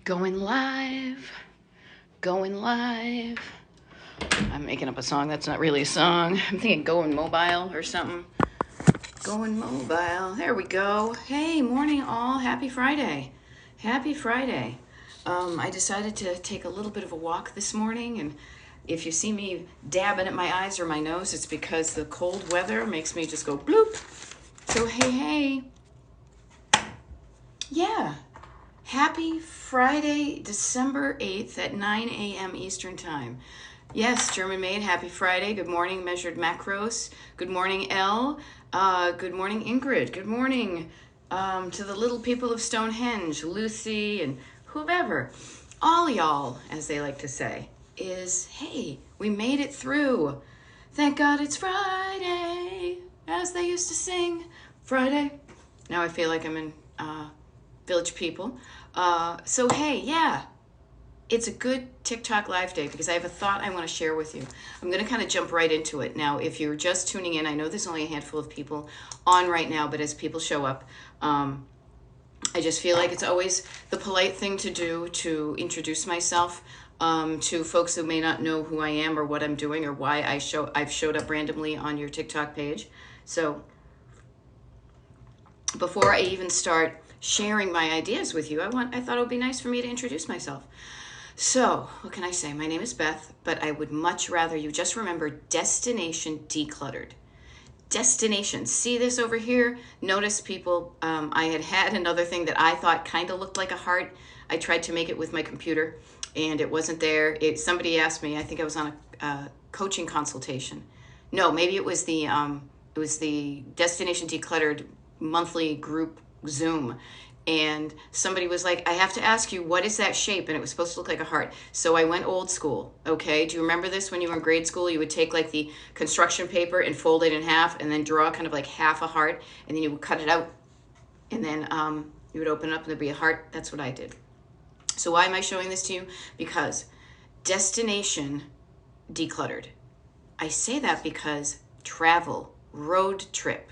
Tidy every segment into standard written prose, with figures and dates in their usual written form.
Going live, going live. I'm making up a song that's not really a song. I'm thinking going mobile or something. Going mobile. There we go. Hey, morning all. Happy Friday. Happy Friday. I decided to take a little bit of a walk this morning, and if you see me dabbing at my eyes or my nose, it's because the cold weather makes me just go bloop. So hey. Yeah. Happy Friday, December 8th at 9 a.m. Eastern Time. Yes, German Maid, happy Friday. Good morning, Measured Macros. Good morning, Elle. Good morning, Ingrid. Good morning to the little people of Stonehenge, Lucy and whoever. All y'all, as they like to say, is, hey, we made it through. Thank God it's Friday, as they used to sing. Friday. Now I feel like I'm in Village People. So hey, yeah, it's a good TikTok live day because I have a thought I want to share with you. I'm going to kind of jump right into it. Now, if you're just tuning in, I know there's only a handful of people on right now, but as people show up, I just feel like it's always the polite thing to do to introduce myself to folks who may not know who I am or what I'm doing or why I've showed up randomly on your TikTok page. So before I even start sharing my ideas with you, I thought it would be nice for me to introduce myself. So, what can I say? My name is Beth, but I would much rather you just remember Destination Decluttered. Destination. See this over here? Notice, people, I had another thing that I thought kind of looked like a heart. I tried to make it with my computer, and it wasn't there. Somebody asked me, I think I was on a coaching consultation. No, maybe it was the Destination Decluttered monthly group Zoom, and somebody was like, I have to ask you, what is that shape? And it was supposed to look like a heart. So I went old school. Okay, do you remember this? When you were in grade school, you would take like the construction paper and fold it in half and then draw kind of like half a heart, and then you would cut it out, and then you would open it up and there'd be a heart. That's what I did. So why am I showing this to you? Because Destination Decluttered. I say that because travel, road trip.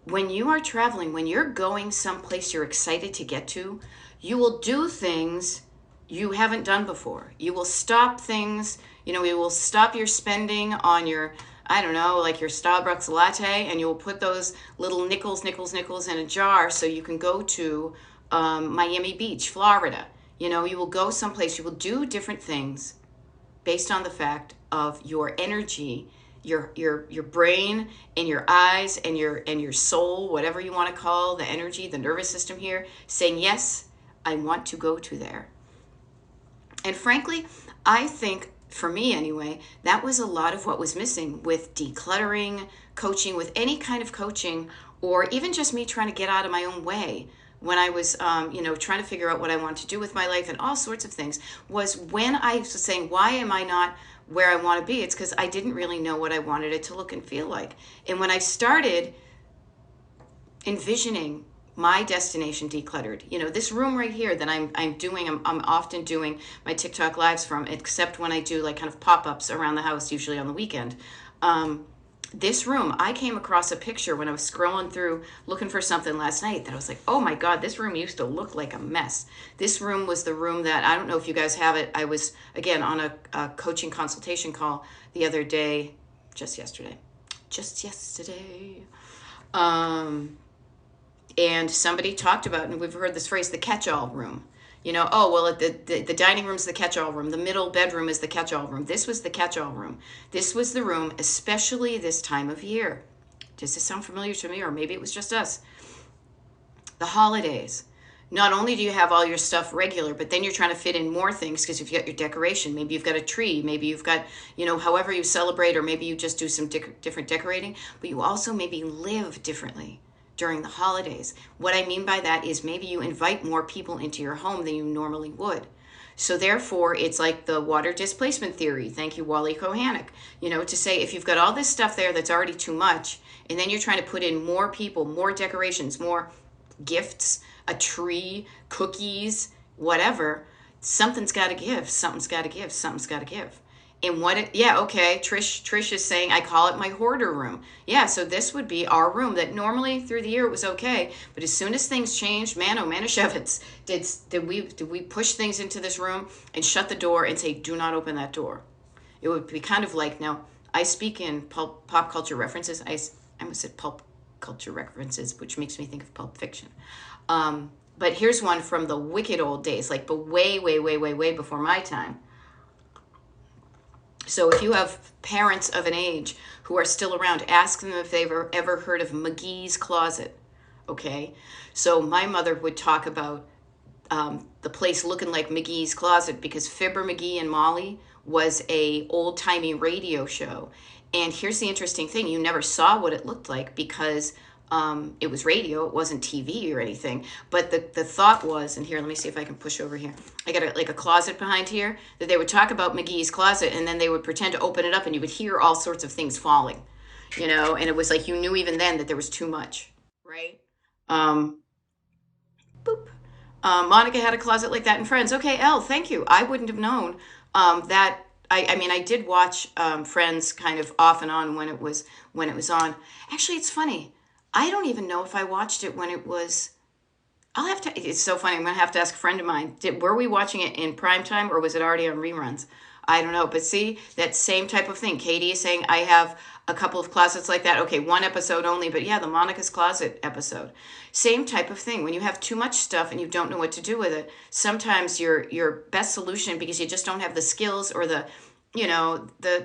When you are traveling, when you're going someplace you're excited to get to, you will do things you haven't done before. You will stop things, you will stop your spending on your, I don't know, like your Starbucks latte, and you will put those little nickels in a jar so you can go to Miami Beach, Florida. You will go someplace, you will do different things based on the fact of your energy, your brain and your eyes and your soul, whatever you want to call the energy, the nervous system here, saying, yes, I want to go to there. And frankly, I think, for me anyway, that was a lot of what was missing with decluttering, coaching, with any kind of coaching, or even just me trying to get out of my own way when I was, trying to figure out what I want to do with my life and all sorts of things, was when I was saying, why am I not where I want to be? It's because I didn't really know what I wanted it to look and feel like. And when I started envisioning my Destination Decluttered, this room right here that I'm often doing my TikTok lives from, except when I do like kind of pop-ups around the house, usually on the weekend. This room, I came across a picture when I was scrolling through looking for something last night that I was like, oh my God, this room used to look like a mess. This room was the room that, I don't know if you guys have it. I was, again, on a coaching consultation call the other day, just yesterday. And somebody talked about, and we've heard this phrase, the catch-all room. The dining room is the catch-all room. The middle bedroom is the catch-all room. This was the catch-all room. This was the room, especially this time of year. Does this sound familiar to me, or maybe it was just us? The holidays. Not only do you have all your stuff regular, but then you're trying to fit in more things because you've got your decoration. Maybe you've got a tree. Maybe you've got, however you celebrate, or maybe you just do some different decorating. But you also maybe live differently during the holidays. What I mean by that is maybe you invite more people into your home than you normally would. So therefore, it's like the water displacement theory. Thank you, Wally Kohanek. To say if you've got all this stuff there that's already too much, and then you're trying to put in more people, more decorations, more gifts, a tree, cookies, whatever, something's got to give. And yeah, okay. Trish is saying I call it my hoarder room. Yeah, so this would be our room that normally through the year it was okay, but as soon as things changed, man, oh Manischewitz, did we push things into this room and shut the door and say, do not open that door? It would be kind of like, now I speak in pop culture references. I almost said pulp culture references, which makes me think of Pulp Fiction. But here's one from the wicked old days, like but way, way, way, way, way before my time. So if you have parents of an age who are still around, ask them if they've ever heard of McGee's Closet. Okay, so my mother would talk about the place looking like McGee's Closet because Fibber McGee and Molly was a old timey radio show. And here's the interesting thing: you never saw what it looked like because it was radio, it wasn't TV or anything. But the thought was, and here, let me see if I can push over here. I got like a closet behind here that they would talk about McGee's Closet, and then they would pretend to open it up, and you would hear all sorts of things falling, and it was like you knew even then that there was too much, right? Um, boop. Monica had a closet like that in Friends. Okay, Elle, thank you. I wouldn't have known that. I mean, I did watch Friends kind of off and on when it was on. Actually, it's funny. I don't even know if I watched it when it was. I'll have to. It's so funny. I'm gonna have to ask a friend of mine. Were we watching it in prime time or was it already on reruns? I don't know. But see, that same type of thing. Katie is saying I have a couple of closets like that. Okay, one episode only, but yeah, the Monica's Closet episode. Same type of thing. When you have too much stuff and you don't know what to do with it, sometimes your best solution, because you just don't have the skills or the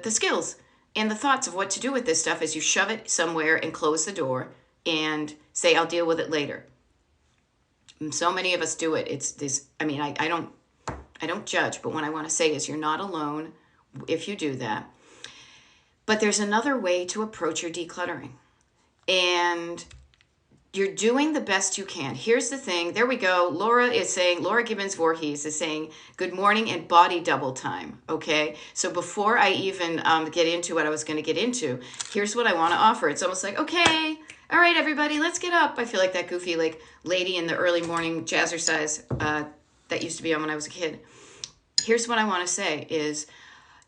skills and the thoughts of what to do with this stuff, is you shove it somewhere and close the door and say, I'll deal with it later. So many of us do it. It's this. I mean, I don't judge, but what I want to say is you're not alone if you do that. But there's another way to approach your decluttering. And you're doing the best you can. Here's the thing. There we go. Laura Gibbons Voorhees is saying, good morning and body double time. Okay. So before I even get into what I was going to get into, here's what I want to offer. It's almost like, okay, all right, everybody, let's get up. I feel like that goofy like lady in the early morning jazzercise that used to be on when I was a kid. Here's what I want to say is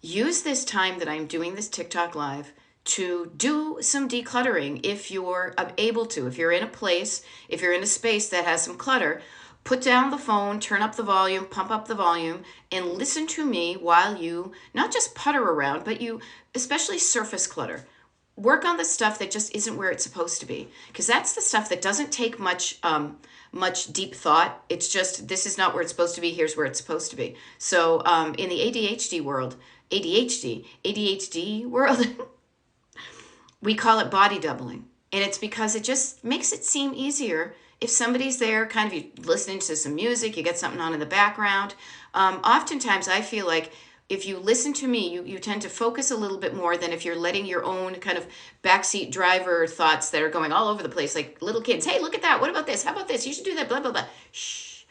use this time that I'm doing this TikTok live to do some decluttering if you're able to. If you're in a place, if you're in a space that has some clutter, put down the phone, turn up the volume, pump up the volume, and listen to me while you not just putter around, but you especially surface clutter. Work on the stuff that just isn't where it's supposed to be, because that's the stuff that doesn't take much deep thought. It's just, this is not where it's supposed to be. Here's where it's supposed to be. So in the ADHD world, we call it body doubling. And it's because it just makes it seem easier if somebody's there, kind of you listening to some music, you get something on in the background. Oftentimes I feel like if you listen to me, you tend to focus a little bit more than if you're letting your own kind of backseat driver thoughts that are going all over the place, like little kids. Hey, look at that. What about this? How about this? You should do that, blah, blah, blah. Shh.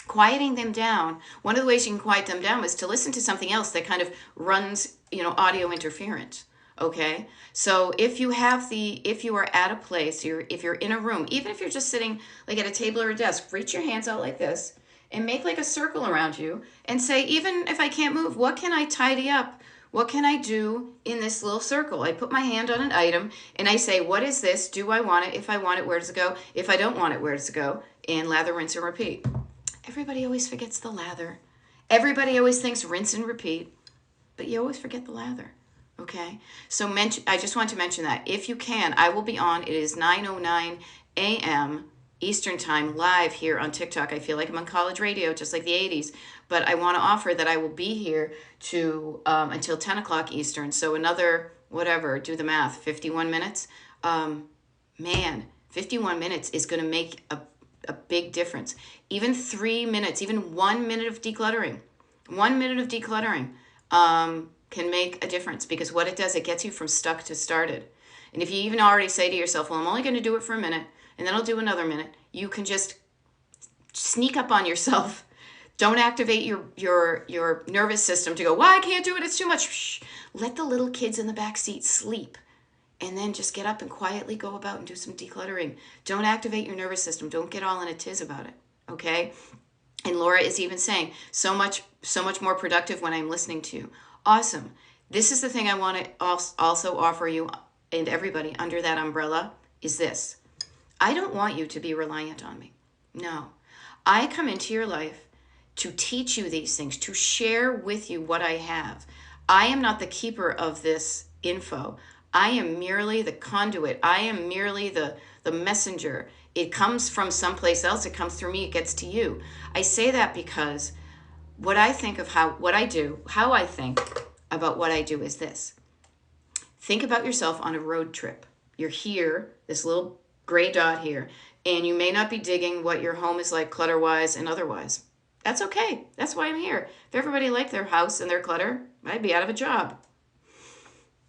Quieting them down. One of the ways you can quiet them down is to listen to something else that kind of runs, audio interference. Okay. So if you are at a place, if you're in a room, even if you're just sitting like at a table or a desk, reach your hands out like this and make like a circle around you and say, even if I can't move, what can I tidy up? What can I do in this little circle? I put my hand on an item and I say, what is this? Do I want it? If I want it, where does it go? If I don't want it, where does it go? And lather, rinse, and repeat. Everybody always forgets the lather. Everybody always thinks rinse and repeat, but you always forget the lather. Okay, so I just want to mention that if you can, I will be on. It is 9:09 a.m. Eastern Time live here on TikTok. I feel like I'm on college radio, just like the 80s, but I want to offer that I will be here to until 10 o'clock Eastern. So another, whatever, do the math, 51 minutes. Man, 51 minutes is going to make a big difference. Even 3 minutes, even 1 minute of decluttering, can make a difference, because what it does, it gets you from stuck to started. And if you even already say to yourself, well, I'm only going to do it for a minute, and then I'll do another minute, you can just sneak up on yourself. Don't activate your nervous system to go, well, I can't do it, it's too much. Shh. Let the little kids in the back seat sleep, and then just get up and quietly go about and do some decluttering. Don't activate your nervous system. Don't get all in a tiz about it, okay? And Laura is even saying, so much more productive when I'm listening to you. Awesome. This is the thing I want to also offer you and everybody under that umbrella is this. I don't want you to be reliant on me. No. I come into your life to teach you these things, to share with you what I have. I am not the keeper of this info. I am merely the conduit. I am merely the messenger. It comes from someplace else. It comes through me. It gets to you. I say that because what I think of how I think about what I do is this. Think about yourself on a road trip. You're here, this little gray dot here, and you may not be digging what your home is like clutter-wise and otherwise. That's okay. That's why I'm here. If everybody liked their house and their clutter, I'd be out of a job.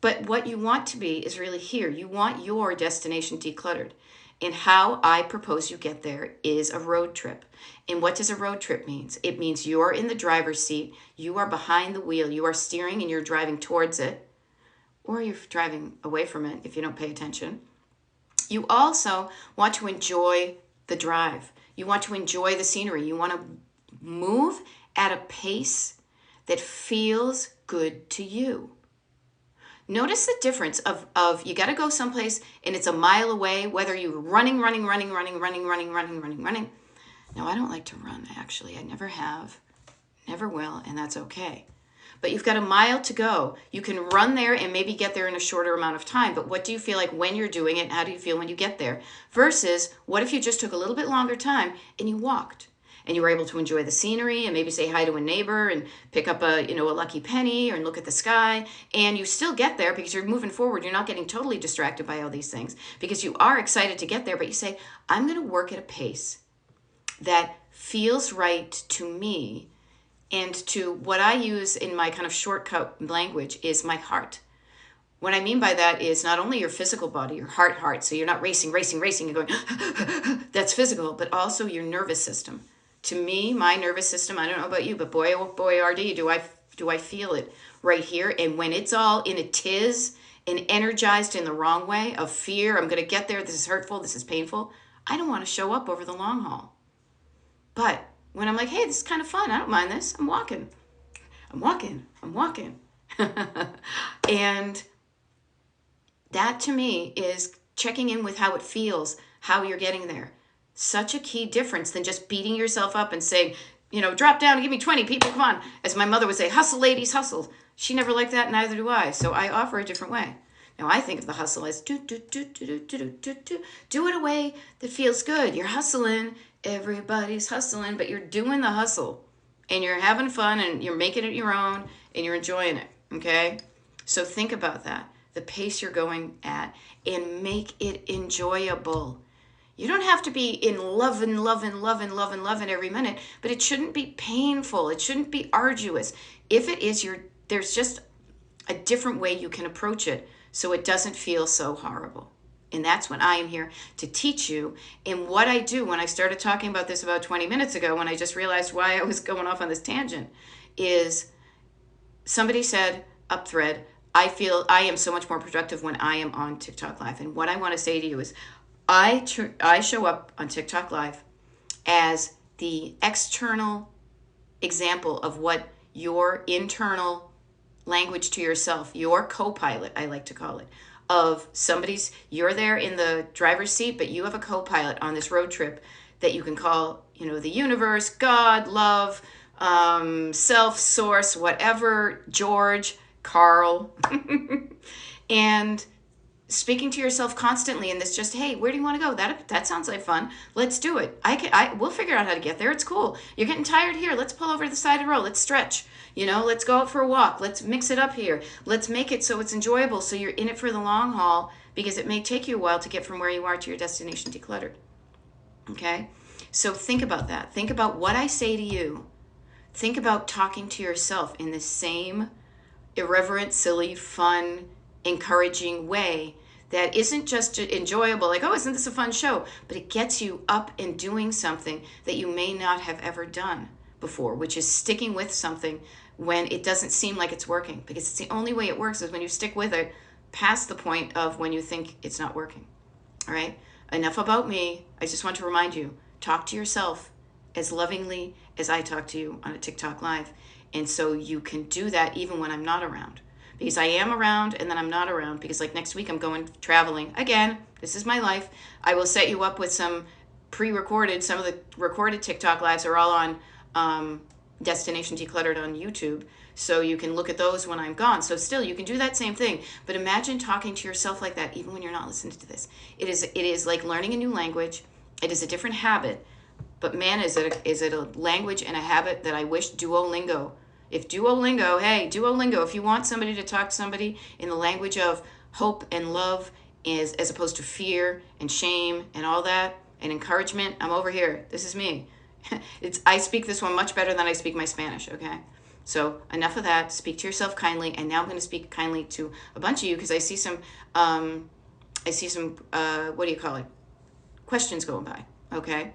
But what you want to be is really here. You want your destination decluttered. And how I propose you get there is a road trip. And what does a road trip mean? It means you're in the driver's seat, you are behind the wheel, you are steering and you're driving towards it, or you're driving away from it if you don't pay attention. You also want to enjoy the drive. You want to enjoy the scenery. You want to move at a pace that feels good to you. Notice the difference of you got to go someplace and it's a mile away, whether you're running. Now, I don't like to run, actually. I never have, never will, and that's okay. But you've got a mile to go. You can run there and maybe get there in a shorter amount of time. But what do you feel like when you're doing it? And how do you feel when you get there? Versus, what if you just took a little bit longer time and you walked? And you were able to enjoy the scenery and maybe say hi to a neighbor and pick up a lucky penny or look at the sky. And you still get there because you're moving forward. You're not getting totally distracted by all these things because you are excited to get there. But you say, I'm going to work at a pace that feels right to me. And to what I use in my kind of shortcut language is my heart. What I mean by that is not only your physical body, your heart. So you're not racing and going, that's physical, but also your nervous system. To me, my nervous system, I don't know about you, but boy, oh boy, RD, do I feel it right here. And when it's all in a tiz and energized in the wrong way of fear, I'm going to get there, this is hurtful, this is painful, I don't want to show up over the long haul. But when I'm like, hey, this is kind of fun, I don't mind this, I'm walking. And that to me is checking in with how it feels, how you're getting there. Such a key difference than just beating yourself up and saying, drop down and give me 20 people, come on. As my mother would say, hustle, ladies, hustle. She never liked that, neither do I. So I offer a different way. Now I think of the hustle as do it a way that feels good. You're hustling, everybody's hustling, but you're doing the hustle. And you're having fun and you're making it your own and you're enjoying it, okay? So think about that, the pace you're going at, and make it enjoyable. You don't have to be in loving every minute, but it shouldn't be painful. It shouldn't be arduous. If it is, there's just a different way you can approach it so it doesn't feel so horrible. And that's what I am here to teach you. And what I do when I started talking about this about 20 minutes ago, when I just realized why I was going off on this tangent, is somebody said, up thread, I feel I am so much more productive when I am on TikTok Live. And what I want to say to you is, I show up on TikTok Live as the external example of what your internal language to yourself, your co-pilot, I like to call it, of you're there in the driver's seat, but you have a co-pilot on this road trip that you can call, the universe, God, love, self, source, whatever, George, Carl, and speaking to yourself constantly in this just, hey, where do you want to go? That sounds like fun. Let's do it. We'll figure out how to get there. It's cool. You're getting tired here. Let's pull over to the side of the road. Let's stretch. Let's go out for a walk. Let's mix it up here. Let's make it so it's enjoyable so you're in it for the long haul because it may take you a while to get from where you are to your destination decluttered. Okay? So think about that. Think about what I say to you. Think about talking to yourself in the same irreverent, silly, fun, encouraging way that isn't just enjoyable, like, oh, isn't this a fun show? But it gets you up and doing something that you may not have ever done before, which is sticking with something when it doesn't seem like it's working. Because it's the only way it works is when you stick with it past the point of when you think it's not working. All right? Enough about me. I just want to remind you, talk to yourself as lovingly as I talk to you on a TikTok Live. And so you can do that even when I'm not around. Because I am around and then I'm not around. Because like next week I'm going traveling. Again, this is my life. I will set you up with some pre-recorded. Some of the recorded TikTok lives are all on Destination Decluttered on YouTube. So you can look at those when I'm gone. So still, you can do that same thing. But imagine talking to yourself like that, even when you're not listening to this. It is like learning a new language. It is a different habit. But man, is it a language and a habit that I wish Duolingo. If Duolingo, if you want somebody to talk to somebody in the language of hope and love as opposed to fear and shame and all that and encouragement, I'm over here. This is me. I speak this one much better than I speak my Spanish, okay? So enough of that. Speak to yourself kindly. And now I'm going to speak kindly to a bunch of you because I see some what do you call it? Questions going by, okay?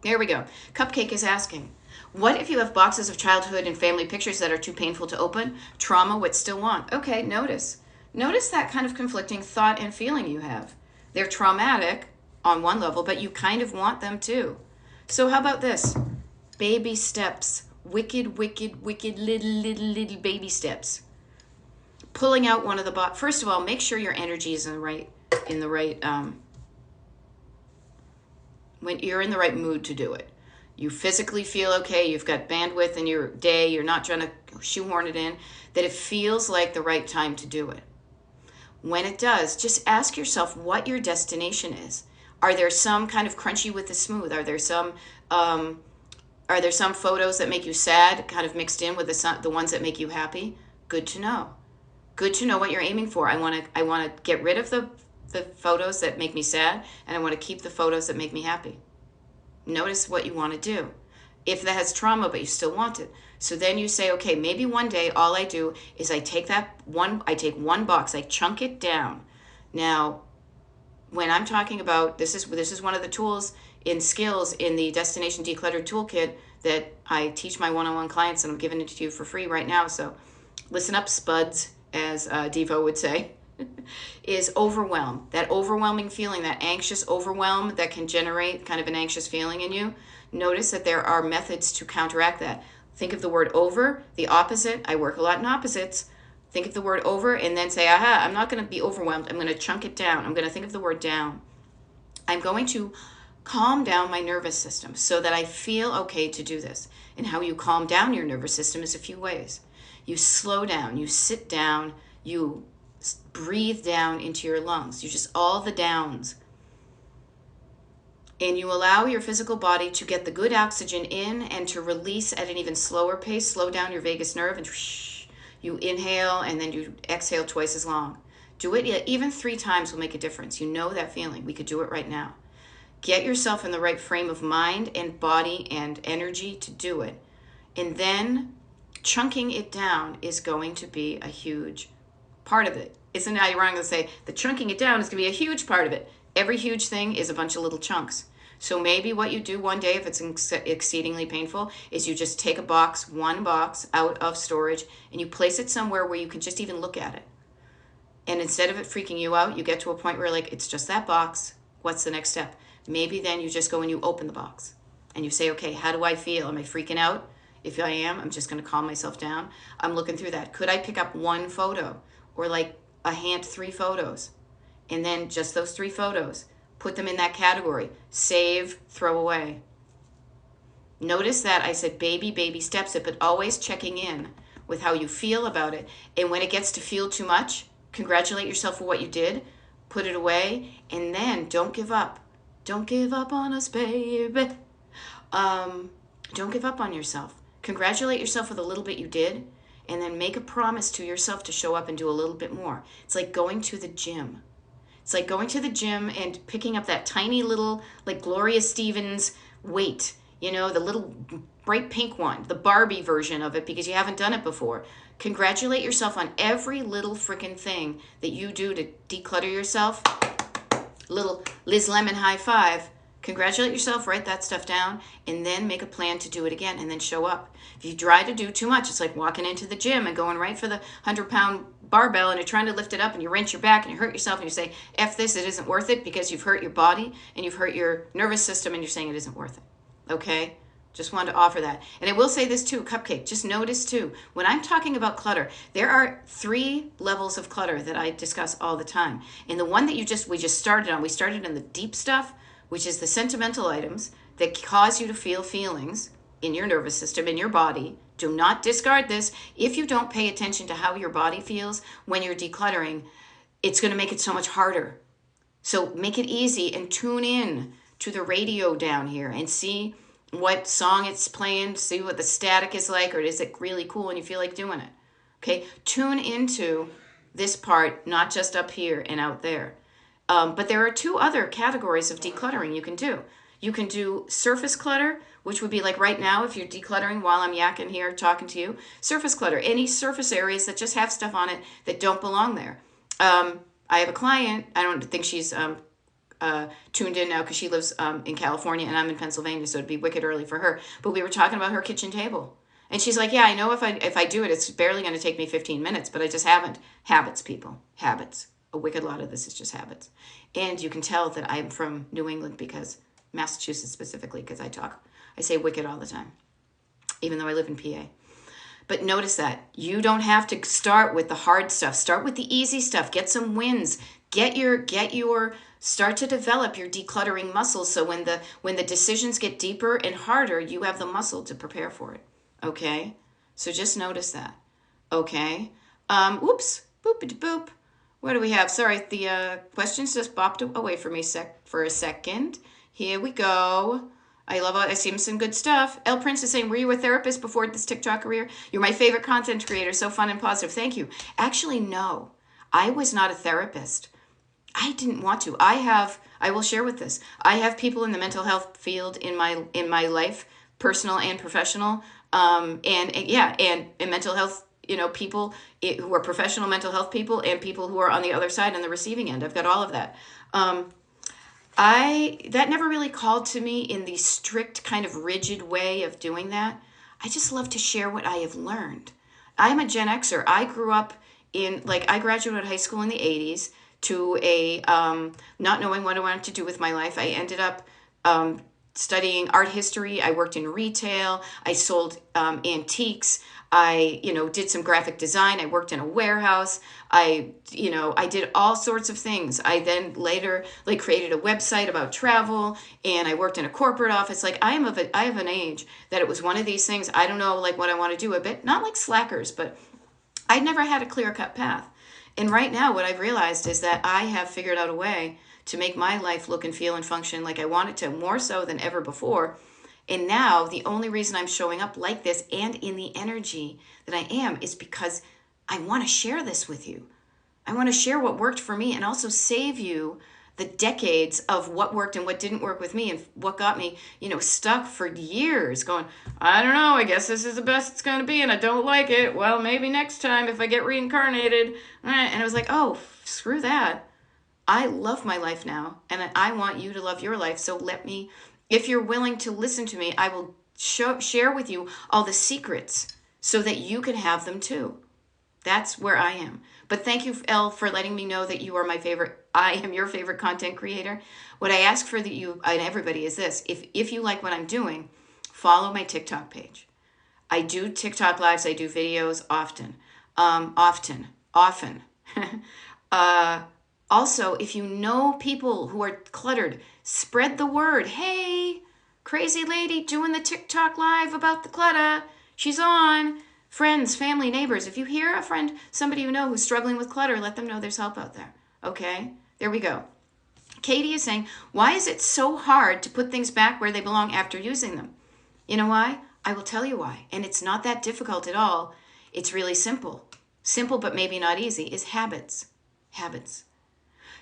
There we go. Cupcake is asking, what if you have boxes of childhood and family pictures that are too painful to open? Trauma, what still want? Okay, notice. Notice that kind of conflicting thought and feeling you have. They're traumatic on one level, but you kind of want them too. So how about this? Baby steps. Wicked, wicked, wicked little baby steps. Pulling out one of the box. First of all, make sure your energy is when you're in the right mood to do it. You physically feel okay, you've got bandwidth in your day, you're not trying to shoehorn it in, that it feels like the right time to do it. When it does, just ask yourself what your destination is. Are there some kind of crunchy with the smooth? Are there some photos that make you sad, kind of mixed in with the ones that make you happy? Good to know. Good to know what you're aiming for. I want to get rid of the photos that make me sad, and I want to keep the photos that make me happy. Notice what you want to do. If that has trauma, but you still want it. So then you say, okay, maybe one day all I do is I take one box, I chunk it down. Now, when I'm talking about, this is one of the tools in skills in the Destination Decluttered Toolkit that I teach my one-on-one clients, and I'm giving it to you for free right now. So listen up, spuds, as Devo would say. Is overwhelm. That overwhelming feeling, that anxious overwhelm that can generate kind of an anxious feeling in you. Notice that there are methods to counteract that. Think of the word over, the opposite. I work a lot in opposites. Think of the word over and then say, aha, I'm not going to be overwhelmed. I'm going to chunk it down. I'm going to think of the word down. I'm going to calm down my nervous system so that I feel okay to do this. And how you calm down your nervous system is a few ways. You slow down, you sit down, you breathe down into your lungs. You just all the downs. And you allow your physical body to get the good oxygen in and to release at an even slower pace. Slow down your vagus nerve and you inhale and then you exhale twice as long. Do it even 3 times will make a difference. You know that feeling. We could do it right now. Get yourself in the right frame of mind and body and energy to do it. And then chunking it down is going to be a huge part of it. Isn't it ironic to say the chunking it down is going to be a huge part of it? Every huge thing is a bunch of little chunks. So maybe what you do one day, if it's exceedingly painful, is you just take one box out of storage, and you place it somewhere where you can just even look at it. And instead of it freaking you out, you get to a point where like, it's just that box. What's the next step? Maybe then you just go and you open the box. And you say, okay, how do I feel? Am I freaking out? If I am, I'm just going to calm myself down. I'm looking through that. Could I pick up one photo? Or like a hand 3 photos? And then just those 3 photos. Put them in that category. Save, throw away. Notice that I said baby steps it, but always checking in with how you feel about it. And when it gets to feel too much, congratulate yourself for what you did. Put it away. And then don't give up. Don't give up on us, baby. Don't give up on yourself. Congratulate yourself for the little bit you did. And then make a promise to yourself to show up and do a little bit more. It's like going to the gym. It's like going to the gym and picking up that tiny little, like Gloria Stevens weight, you know, the little bright pink one, the Barbie version of it, because you haven't done it before. Congratulate yourself on every little freaking thing that you do to declutter yourself. Little Liz Lemon high five. Congratulate yourself, write that stuff down, and then make a plan to do it again, and then show up. If you try to do too much, it's like walking into the gym and going right for the 100-pound barbell, and you're trying to lift it up, and you wrench your back, and you hurt yourself, and you say, F this, it isn't worth it, because you've hurt your body, and you've hurt your nervous system, and you're saying it isn't worth it. Okay? Just wanted to offer that. And I will say this too, Cupcake, just notice too, when I'm talking about clutter, there are 3 levels of clutter that I discuss all the time. And the one that we just started on, we started in the deep stuff, which is the sentimental items that cause you to feel feelings in your nervous system, in your body. Do not discard this. If you don't pay attention to how your body feels when you're decluttering, it's going to make it so much harder. So make it easy and tune in to the radio down here and see what song it's playing, see what the static is like, or is it really cool and you feel like doing it. Okay, tune into this part, not just up here and out there. But there are 2 other categories of decluttering you can do. You can do surface clutter, which would be like right now if you're decluttering while I'm yakking here talking to you. Surface clutter, any surface areas that just have stuff on it that don't belong there. I have a client, I don't think she's tuned in now because she lives in California and I'm in Pennsylvania, so it'd be wicked early for her. But we were talking about her kitchen table. And she's like, yeah, I know if I do it, it's barely going to take me 15 minutes, but I just haven't. Habits, people. Habits. A wicked lot of this is just habits. And you can tell that I'm from New England because, Massachusetts specifically, because I say wicked all the time, even though I live in PA. But notice that you don't have to start with the hard stuff. Start with the easy stuff. Get some wins. Start to develop your decluttering muscles so when the decisions get deeper and harder, you have the muscle to prepare for it. Okay? So just notice that. Okay? Oops. Boopity boop. What do we have? Sorry, the questions just bopped away from me for a second. Here we go. I see some good stuff. L Prince is saying, were you a therapist before this TikTok career? You're my favorite content creator. So fun and positive. Thank you. Actually, no. I was not a therapist. I didn't want to. I will share with this. I have people in the mental health field in my life, personal and professional, and mental health, people who are professional mental health people and people who are on the other side on the receiving end. I've got all of that. That never really called to me in the strict kind of rigid way of doing that. I just love to share what I have learned. I'm a Gen Xer. I grew up I graduated high school in the 80s to not knowing what I wanted to do with my life. I ended up studying art history. I worked in retail. I sold antiques. I, did some graphic design. I worked in a warehouse. I did all sorts of things. I then later created a website about travel, and I worked in a corporate office. I have an age that it was one of these things. I don't know what I want to do a bit, not like slackers, but I never had a clear-cut path. And right now what I've realized is that I have figured out a way to make my life look and feel and function like I want it to, more so than ever before. And now the only reason I'm showing up like this and in the energy that I am is because I want to share this with you. I want to share what worked for me and also save you the decades of what worked and what didn't work with me and what got me, stuck for years going, I don't know, I guess this is the best it's going to be and I don't like it. Well, maybe next time if I get reincarnated. And I was like, oh, screw that. I love my life now and I want you to love your life. So if you're willing to listen to me, I will share with you all the secrets so that you can have them too. That's where I am. But thank you, Elle, for letting me know that you are I am your favorite content creator. What I ask for you and everybody is this. If you like what I'm doing, follow my TikTok page. I do TikTok lives. I do videos often. Often. Also, if you know people who are cluttered, spread the word. Hey, crazy lady doing the TikTok live about the clutter. She's on. Friends, family, neighbors. If you hear a friend, somebody you know who's struggling with clutter, let them know there's help out there. Okay? There we go. Katie is saying, why is it so hard to put things back where they belong after using them? You know why? I will tell you why. And it's not that difficult at all. It's really simple. Simple, but maybe not easy, is habits. Habits.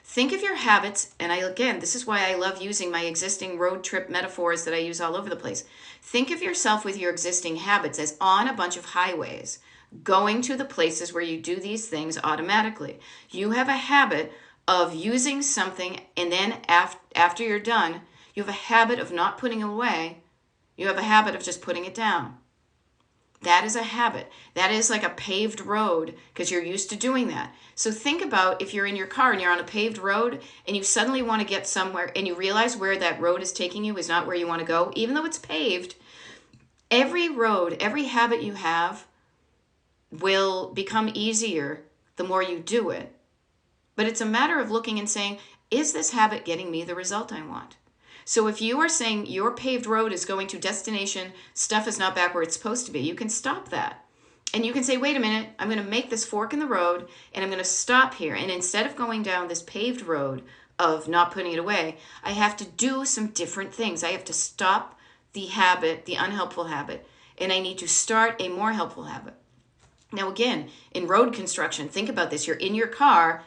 Think of your habits, and this is why I love using my existing road trip metaphors that I use all over the place. Think of yourself with your existing habits as on a bunch of highways, going to the places where you do these things automatically. You have a habit of using something, and then after you're done, you have a habit of not putting it away. You have a habit of just putting it down. That is a habit. That is like a paved road because you're used to doing that. So think about if you're in your car and you're on a paved road and you suddenly want to get somewhere and you realize where that road is taking you is not where you want to go, even though it's paved. Every road, every habit you have will become easier the more you do it. But it's a matter of looking and saying, is this habit getting me the result I want? So if you are saying your paved road is going to destination, stuff is not back where it's supposed to be, you can stop that. And you can say, wait a minute, I'm going to make this fork in the road and I'm going to stop here. And instead of going down this paved road of not putting it away, I have to do some different things. I have to stop the habit, the unhelpful habit, and I need to start a more helpful habit. Now, again, in road construction, think about this. You're in your car,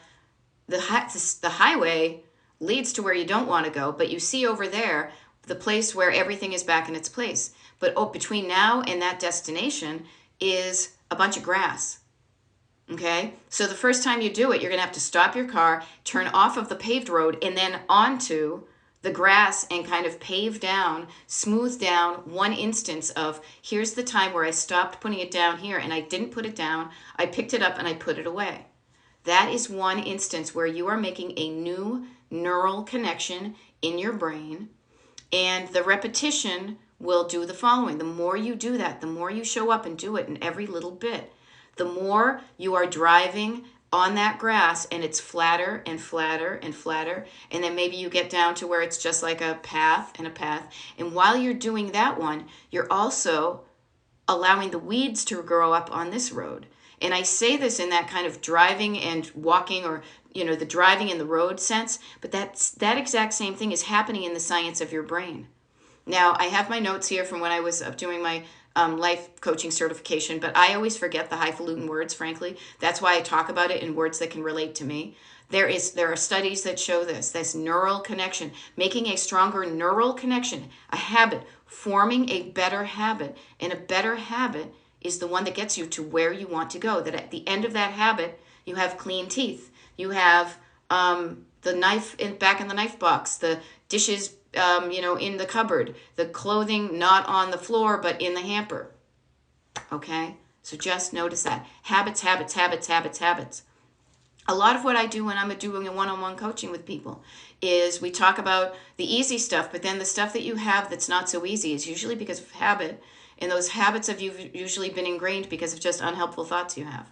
the highway leads to where you don't want to go, but you see over there the place where everything is back in its place. But between now and that destination is a bunch of grass. Okay? So the first time you do it, you're going to have to stop your car, turn off of the paved road, and then onto the grass and kind of pave down, smooth down one instance of, here's the time where I stopped putting it down here and I didn't put it down, I picked it up and I put it away. That is one instance where you are making a new neural connection in your brain, and the repetition will do the following. The more you do that, the more you show up and do it in every little bit, the more you are driving on that grass and it's flatter and flatter and flatter, and then maybe you get down to where it's just like a path and a path. And while you're doing that one, you're also allowing the weeds to grow up on this road. And I say this in that kind of driving and walking, or the driving in the road sense, but that exact same thing is happening in the science of your brain. Now, I have my notes here from when I was doing my life coaching certification, but I always forget the highfalutin words, frankly. That's why I talk about it in words that can relate to me. There are studies that show this neural connection, making a stronger neural connection, a habit, forming a better habit, and a better habit is the one that gets you to where you want to go. That at the end of that habit, you have clean teeth. You have the knife back in the knife box, the dishes, in the cupboard, the clothing not on the floor but in the hamper. Okay? So just notice that. Habits, habits, habits, habits, habits. A lot of what I do when I'm doing a one-on-one coaching with people is we talk about the easy stuff, but then the stuff that you have that's not so easy is usually because of habit. And those habits have usually been ingrained because of just unhelpful thoughts you have.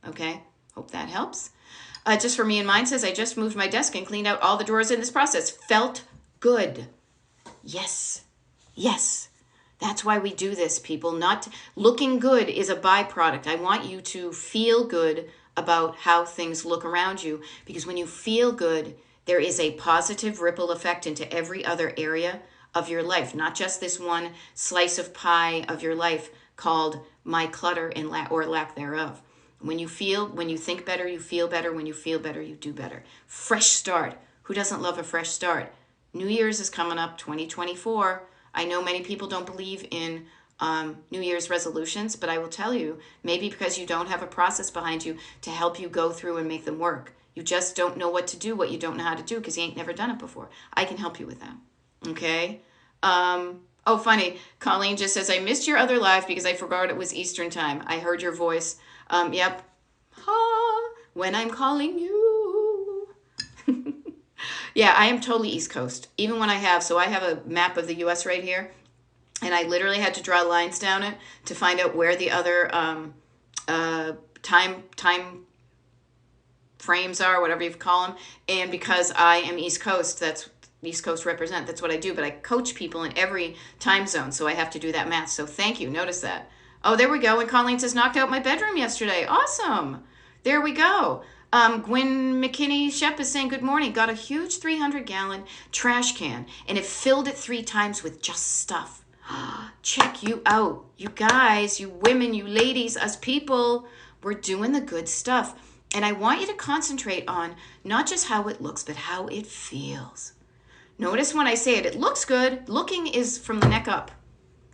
Okay? Hope that helps. Just for me and mine says, I just moved my desk and cleaned out all the drawers in this process. Felt good. Yes. Yes. That's why we do this, people. Not looking good is a byproduct. I want you to feel good about how things look around you, because when you feel good, there is a positive ripple effect into every other area of your life, not just this one slice of pie of your life called my clutter and or lack thereof. When you think better, you feel better. When you feel better, you do better. Fresh start. Who doesn't love a fresh start? New Year's is coming up, 2024. I know many people don't believe in New Year's resolutions, but I will tell you, maybe because you don't have a process behind you to help you go through and make them work. You just don't know what to do, what you don't know how to do, because you ain't never done it before. I can help you with that. Okay? Oh, funny. Colleen just says, I missed your other live because I forgot it was Eastern time. I heard your voice. Yep. When I'm calling you. Yeah, I am totally East Coast. Even when I have a map of the U.S. right here, and I literally had to draw lines down it to find out where the other time frames are, whatever you call them. And because I am East Coast, that's East Coast represent. That's what I do. But I coach people in every time zone, so I have to do that math. So thank you. Notice that. Oh, there we go. And Colleen says, knocked out my bedroom yesterday. Awesome. There we go. Gwen McKinney Shep is saying, good morning. Got a huge 300-gallon trash can, and it filled it 3 times with just stuff. Check you out. You guys, you women, you ladies, us people, we're doing the good stuff. And I want you to concentrate on not just how it looks, but how it feels. Notice when I say it, it looks good. Looking is from the neck up.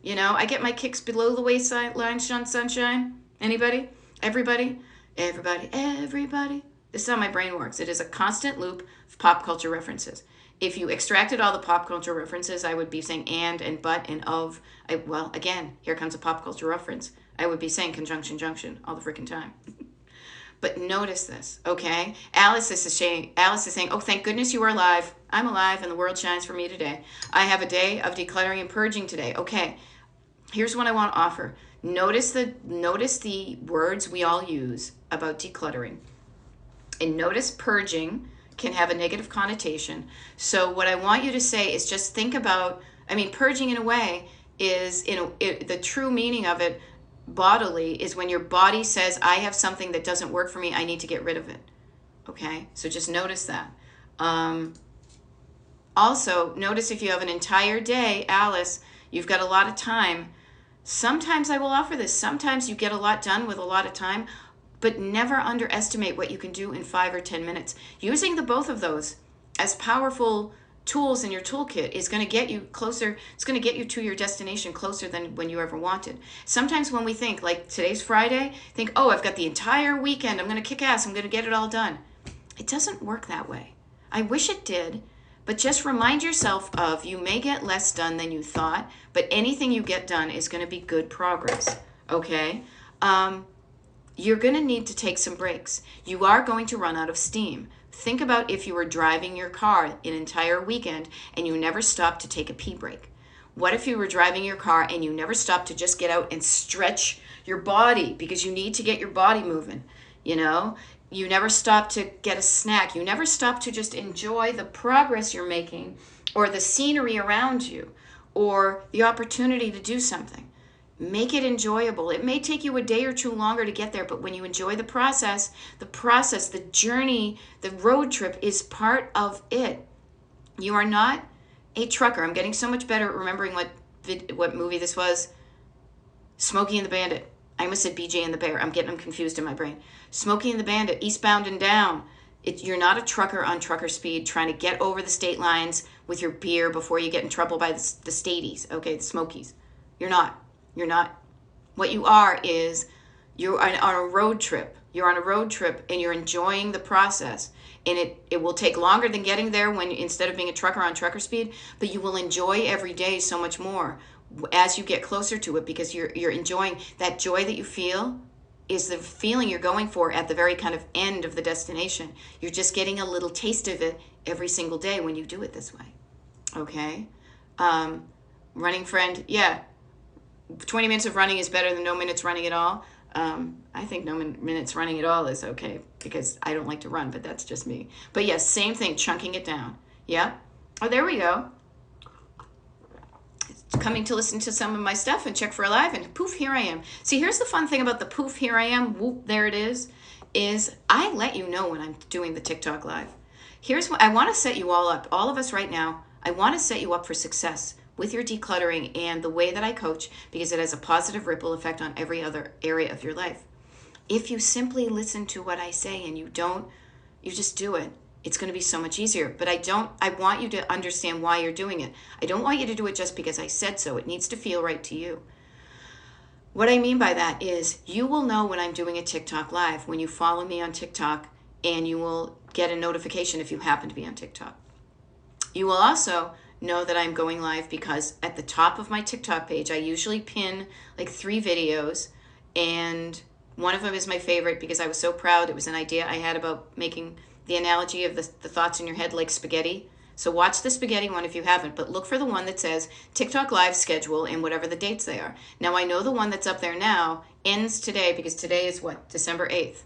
I get my kicks below the waistline, sunshine. Anybody? Everybody? Everybody, everybody. This is how my brain works. It is a constant loop of pop culture references. If you extracted all the pop culture references, I would be saying and but and of. Well, again, here comes a pop culture reference. I would be saying conjunction, junction all the freaking time. But notice this, okay? Alice is saying, oh, thank goodness you are alive. I'm alive and the world shines for me today. I have a day of decluttering and purging today. Okay, Here's what I want to offer. Notice the words we all use about decluttering. And notice purging can have a negative connotation. So what I want you to say is just think about, purging in a way is, the true meaning of it bodily is when your body says, I have something that doesn't work for me, I need to get rid of it. Okay? So just notice that. Also, notice if you have an entire day, Alice, you've got a lot of time. Sometimes I will offer this. Sometimes you get a lot done with a lot of time, but never underestimate what you can do in 5 or 10 minutes. Using the both of those as powerful tools in your toolkit is going to get you closer. It's going to get you to your destination closer than when you ever wanted. Sometimes when we think, like today's Friday, think, oh, I've got the entire weekend. I'm going to kick ass. I'm going to get it all done. It doesn't work that way. I wish it did, but just remind yourself of you may get less done than you thought, but anything you get done is going to be good progress, okay? You're going to need to take some breaks. You are going to run out of steam. Think about if you were driving your car an entire weekend and you never stopped to take a pee break. What if you were driving your car and you never stopped to just get out and stretch your body because you need to get your body moving, you know? You never stop to get a snack. You never stop to just enjoy the progress you're making or the scenery around you or the opportunity to do something. Make it enjoyable. It may take you a day or two longer to get there, but when you enjoy the process, the journey, the road trip is part of it. You are not a trucker. I'm getting so much better at remembering what movie this was. Smokey and the Bandit. I almost said BJ and the Bear. I'm getting them confused in my brain. Smokey and the Bandit, Eastbound and Down. You're not a trucker on trucker speed trying to get over the state lines with your beer before you get in trouble by the Stadies, okay, the Smokies. You're not. You're not. What you are is you're on a road trip. You're on a road trip and you're enjoying the process. And it will take longer than getting there when instead of being a trucker on trucker speed, but you will enjoy every day so much more as you get closer to it because you're enjoying that joy that you feel is the feeling you're going for at the very kind of end of the destination. You're just getting a little taste of it every single day when you do it this way. Okay? Running friend, yeah. 20 minutes of running is better than no minutes running at all. I think no minutes running at all is okay because I don't like to run, but that's just me. But yes, same thing, chunking it down. Yeah? Oh, there we go. Coming to listen to some of my stuff and check for a live and poof, here I am. See, here's the fun thing about the poof, here I am, whoop, there it is I let you know when I'm doing the TikTok live. Here's what I want to set you all up, all of us right now. I want to set you up for success with your decluttering and the way that I coach because it has a positive ripple effect on every other area of your life. If you simply listen to what I say and you just do it, it's going to be so much easier. But I want you to understand why you're doing it. I don't want you to do it just because I said so. It needs to feel right to you. What I mean by that is you will know when I'm doing a TikTok live when you follow me on TikTok, and you will get a notification if you happen to be on TikTok. You will also know that I'm going live because at the top of my TikTok page, I usually pin like 3 videos, and one of them is my favorite because I was so proud. It was an idea I had about making the analogy of the thoughts in your head like spaghetti. So watch the spaghetti one if you haven't, but look for the one that says TikTok live schedule and whatever the dates they are. Now I know the one that's up there now ends today because today is what, December 8th.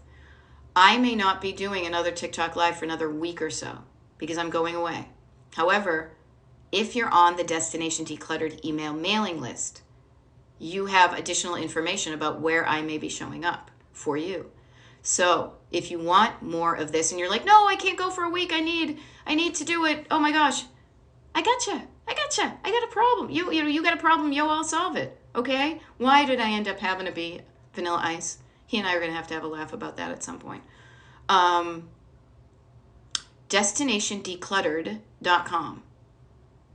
I may not be doing another TikTok live for another week or so because I'm going away. However, if you're on the Destination Decluttered email mailing list, you have additional information about where I may be showing up for you. So if you want more of this and you're like, no, I can't go for a week. I need to do it. Oh my gosh. I got a problem. You got a problem. Yo, I'll solve it. Okay. Why did I end up having to be Vanilla Ice? He and I are going to have a laugh about that at some point. DestinationDecluttered.com.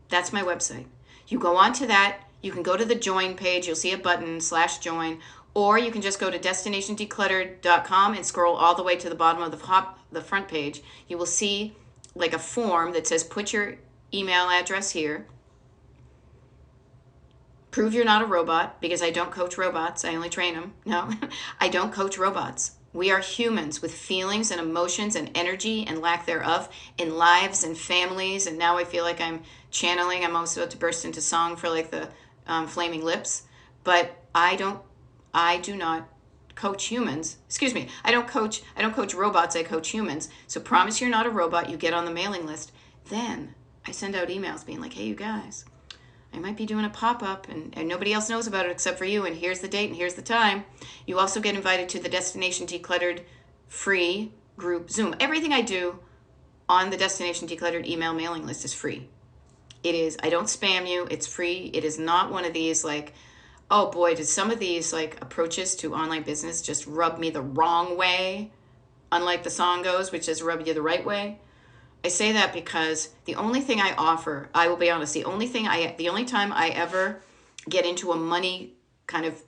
That's my website. You go on to that. You can go to the join page. You'll see a button /join. Or you can just go to DestinationDecluttered.com and scroll all the way to the bottom of the front page. You will see like a form that says put your email address here. Prove you're not a robot because I don't coach robots. I only train them. No, I don't coach robots. We are humans with feelings and emotions and energy and lack thereof in lives and families. And now I feel like I'm channeling. I'm almost about to burst into song for like the Flaming Lips. but I do not coach humans. Excuse me. I don't coach robots. I coach humans. So promise you're not a robot. You get on the mailing list. Then I send out emails being like, hey, you guys, I might be doing a pop-up and nobody else knows about it except for you. And here's the date and here's the time. You also get invited to the Destination Decluttered free group Zoom. Everything I do on the Destination Decluttered email mailing list is free. It is. I don't spam you. It's free. It is not one of these like, oh boy, did some of these like approaches to online business just rub me the wrong way? Unlike the song goes, which is rub you the right way. I say that because the only thing I offer, I will be honest, the only time I ever get into a money kind of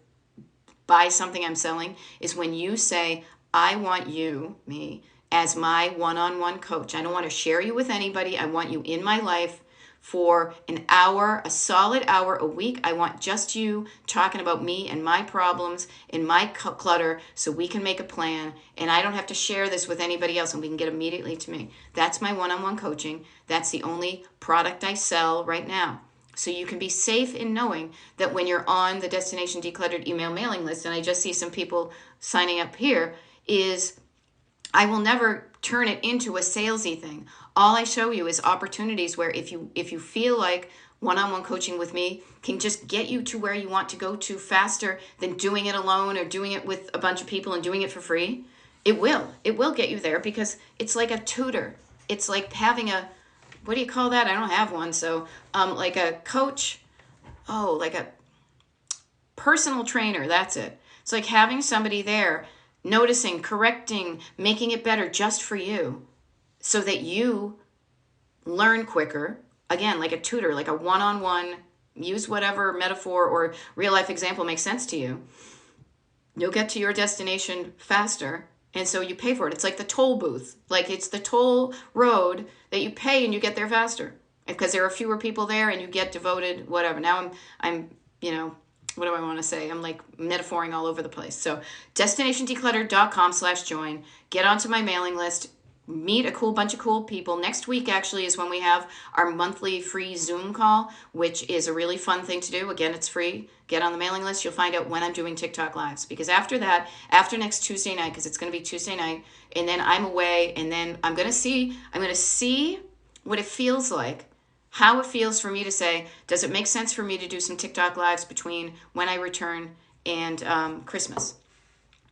buy something I'm selling is when you say, I want you, me, as my one-on-one coach. I don't want to share you with anybody. I want you in my life for an hour, a solid hour a week. I want just you talking about me and my problems and my clutter so we can make a plan and I don't have to share this with anybody else and we can get immediately to me. That's my one-on-one coaching. That's the only product I sell right now. So you can be safe in knowing that when you're on the Destination Decluttered email mailing list, and I just see some people signing up here, is I will never turn it into a salesy thing. All I show you is opportunities where if you feel like one-on-one coaching with me can just get you to where you want to go to faster than doing it alone or doing it with a bunch of people and doing it for free, it will. It will get you there because it's like a tutor. It's like having a, what do you call that? I don't have one. So like a coach, like a personal trainer. That's it. It's like having somebody there noticing, correcting, making it better just for you so that you learn quicker. Again, like a tutor, like a one-on-one, use whatever metaphor or real life example makes sense to you. You'll get to your destination faster. And so you pay for it. It's like the toll booth. Like it's the toll road that you pay and you get there faster because there are fewer people there and you get devoted, whatever. Now I'm what do I want to say? I'm like metaphoring all over the place. So destinationdecluttered.com/join. Get onto my mailing list. Meet a cool bunch of cool people. Next week actually is when we have our monthly free Zoom call, which is a really fun thing to do. Again, it's free. Get on the mailing list. You'll find out when I'm doing TikTok lives. Because after that, after next Tuesday night, because it's going to be Tuesday night, and then I'm away, and then I'm going to see what it feels like. How it feels for me to say, does it make sense for me to do some TikTok lives between when I return and Christmas?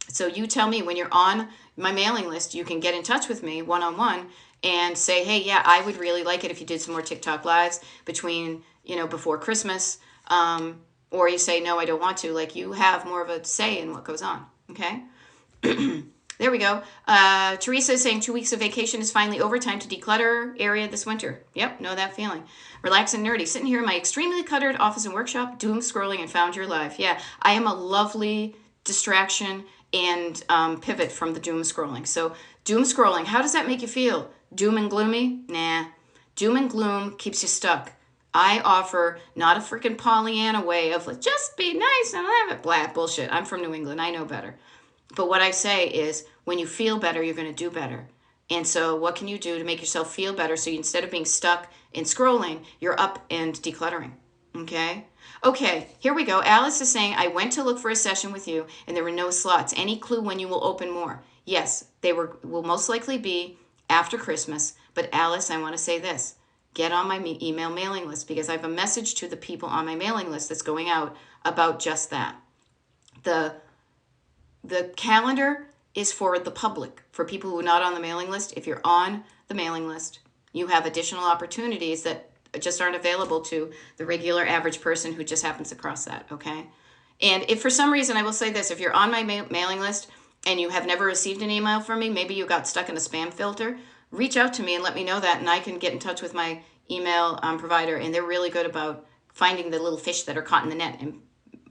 So you tell me when you're on my mailing list, you can get in touch with me one-on-one and say, hey, yeah, I would really like it if you did some more TikTok lives between, before Christmas. Or you say, no, I don't want to. Like you have more of a say in what goes on. Okay. There we go. Teresa is saying 2 weeks of vacation is finally over. Time to declutter area this winter. Yep, know that feeling. Relax and nerdy. Sitting here in my extremely cluttered office and workshop, doom scrolling and found your life. Yeah, I am a lovely distraction and pivot from the doom scrolling. So doom scrolling, how does that make you feel? Doom and gloomy? Nah. Doom and gloom keeps you stuck. I offer not a freaking Pollyanna way of like, just be nice and have it. Blah, bullshit. I'm from New England. I know better. But what I say is when you feel better, you're going to do better. And so what can you do to make yourself feel better so you, instead of being stuck in scrolling, you're up and decluttering? Okay, here we go. Alice is saying, I went to look for a session with you and there were no slots. Any clue when you will open more? Yes, they will most likely be after Christmas. But Alice, I want to say this. Get on my email mailing list because I have a message to the people on my mailing list that's going out about just that. The calendar is for the public, for people who are not on the mailing list. If you're on the mailing list, you have additional opportunities that just aren't available to the regular average person who just happens to cross that, okay? And if for some reason, I will say this, if you're on my mailing list and you have never received an email from me, maybe you got stuck in a spam filter, reach out to me and let me know that, and I can get in touch with my email provider, and they're really good about finding the little fish that are caught in the net and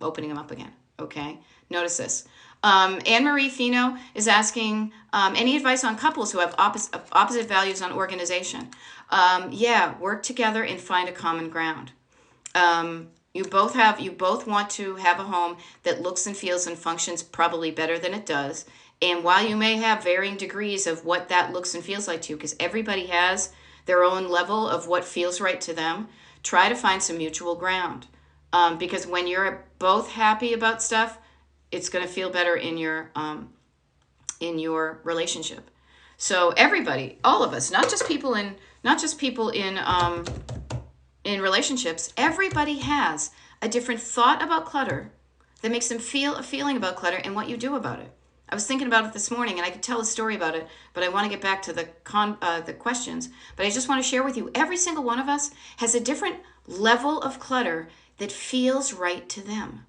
opening them up again, okay? Notice this. Anne-Marie Fino is asking, any advice on couples who have opposite values on organization? Yeah, work together and find a common ground. You both want to have a home that looks and feels and functions probably better than it does. And while you may have varying degrees of what that looks and feels like to you, because everybody has their own level of what feels right to them, try to find some mutual ground. Because when you're both happy about stuff, it's going to feel better in your relationship. So everybody, all of us, not just people in relationships, everybody has a different thought about clutter that makes them feel a feeling about clutter and what you do about it. I was thinking about it this morning, and I could tell a story about it, but I want to get back to the questions. But I just want to share with you, every single one of us has a different level of clutter that feels right to them.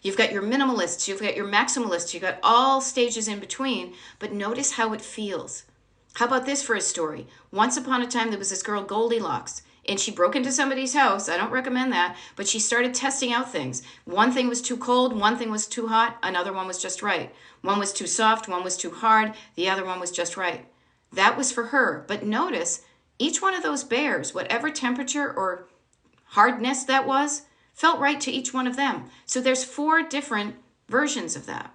You've got your minimalists, you've got your maximalists, you've got all stages in between, but notice how it feels. How about this for a story? Once upon a time, there was this girl, Goldilocks, and she broke into somebody's house. I don't recommend that, but she started testing out things. One thing was too cold, one thing was too hot, another one was just right. One was too soft, one was too hard, the other one was just right. That was for her. But notice, each one of those bears, whatever temperature or hardness that was, felt right to each one of them. So there's 4 different versions of that.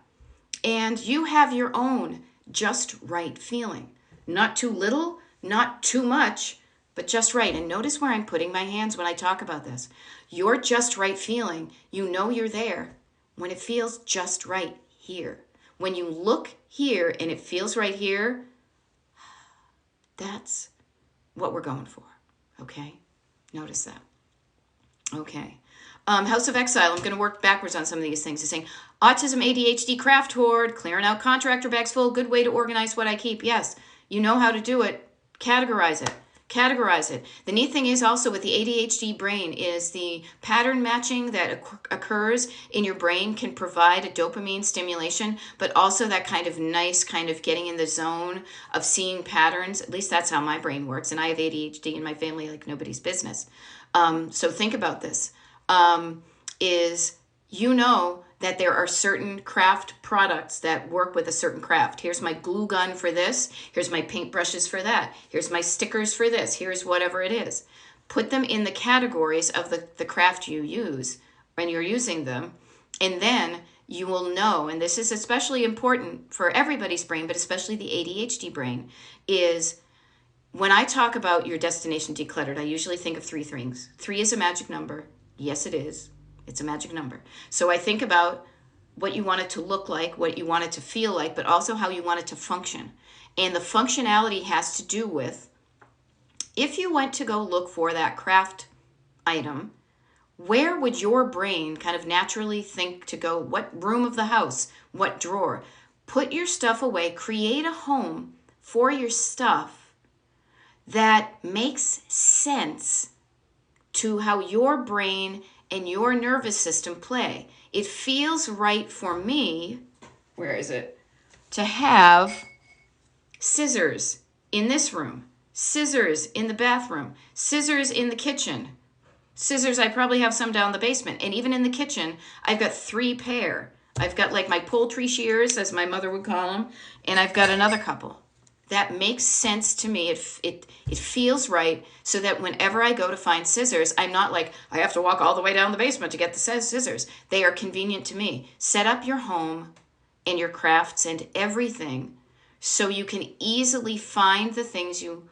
And you have your own just right feeling. Not too little, not too much, but just right. And notice where I'm putting my hands when I talk about this. Your just right feeling, you know you're there when it feels just right here. When you look here and it feels right here, that's what we're going for. Okay? Notice that. Okay. House of Exile, I'm going to work backwards on some of these things. It's saying, autism, ADHD, craft hoard, clearing out contractor bags full, good way to organize what I keep. Yes, you know how to do it. Categorize it. Categorize it. The neat thing is also with the ADHD brain is the pattern matching that occurs in your brain can provide a dopamine stimulation, but also that kind of nice kind of getting in the zone of seeing patterns. At least that's how my brain works. And I have ADHD in my family like nobody's business. So think about this. Is you know that there are certain craft products that work with a certain craft. Here's my glue gun for this. Here's my paintbrushes for that. Here's my stickers for this. Here's whatever it is. Put them in the categories of the craft you use when you're using them. And then you will know, and this is especially important for everybody's brain, but especially the ADHD brain, is when I talk about your destination decluttered, I usually think of 3 things. 3 is a magic number. Yes, it is. It's a magic number. So I think about what you want it to look like, what you want it to feel like, but also how you want it to function. And the functionality has to do with, if you went to go look for that craft item, where would your brain kind of naturally think to go? What room of the house? What drawer? Put your stuff away. Create a home for your stuff that makes sense to how your brain and your nervous system play. It feels right for me, where is it, to have scissors in this room, scissors in the bathroom, scissors in the kitchen. Scissors, I probably have some down the basement. And even in the kitchen, I've got 3 pair. I've got like my poultry shears, as my mother would call them, and I've got another couple. That makes sense to me. It feels right, so that whenever I go to find scissors, I'm not like, I have to walk all the way down the basement to get the scissors. They are convenient to me. Set up your home and your crafts and everything so you can easily find the things you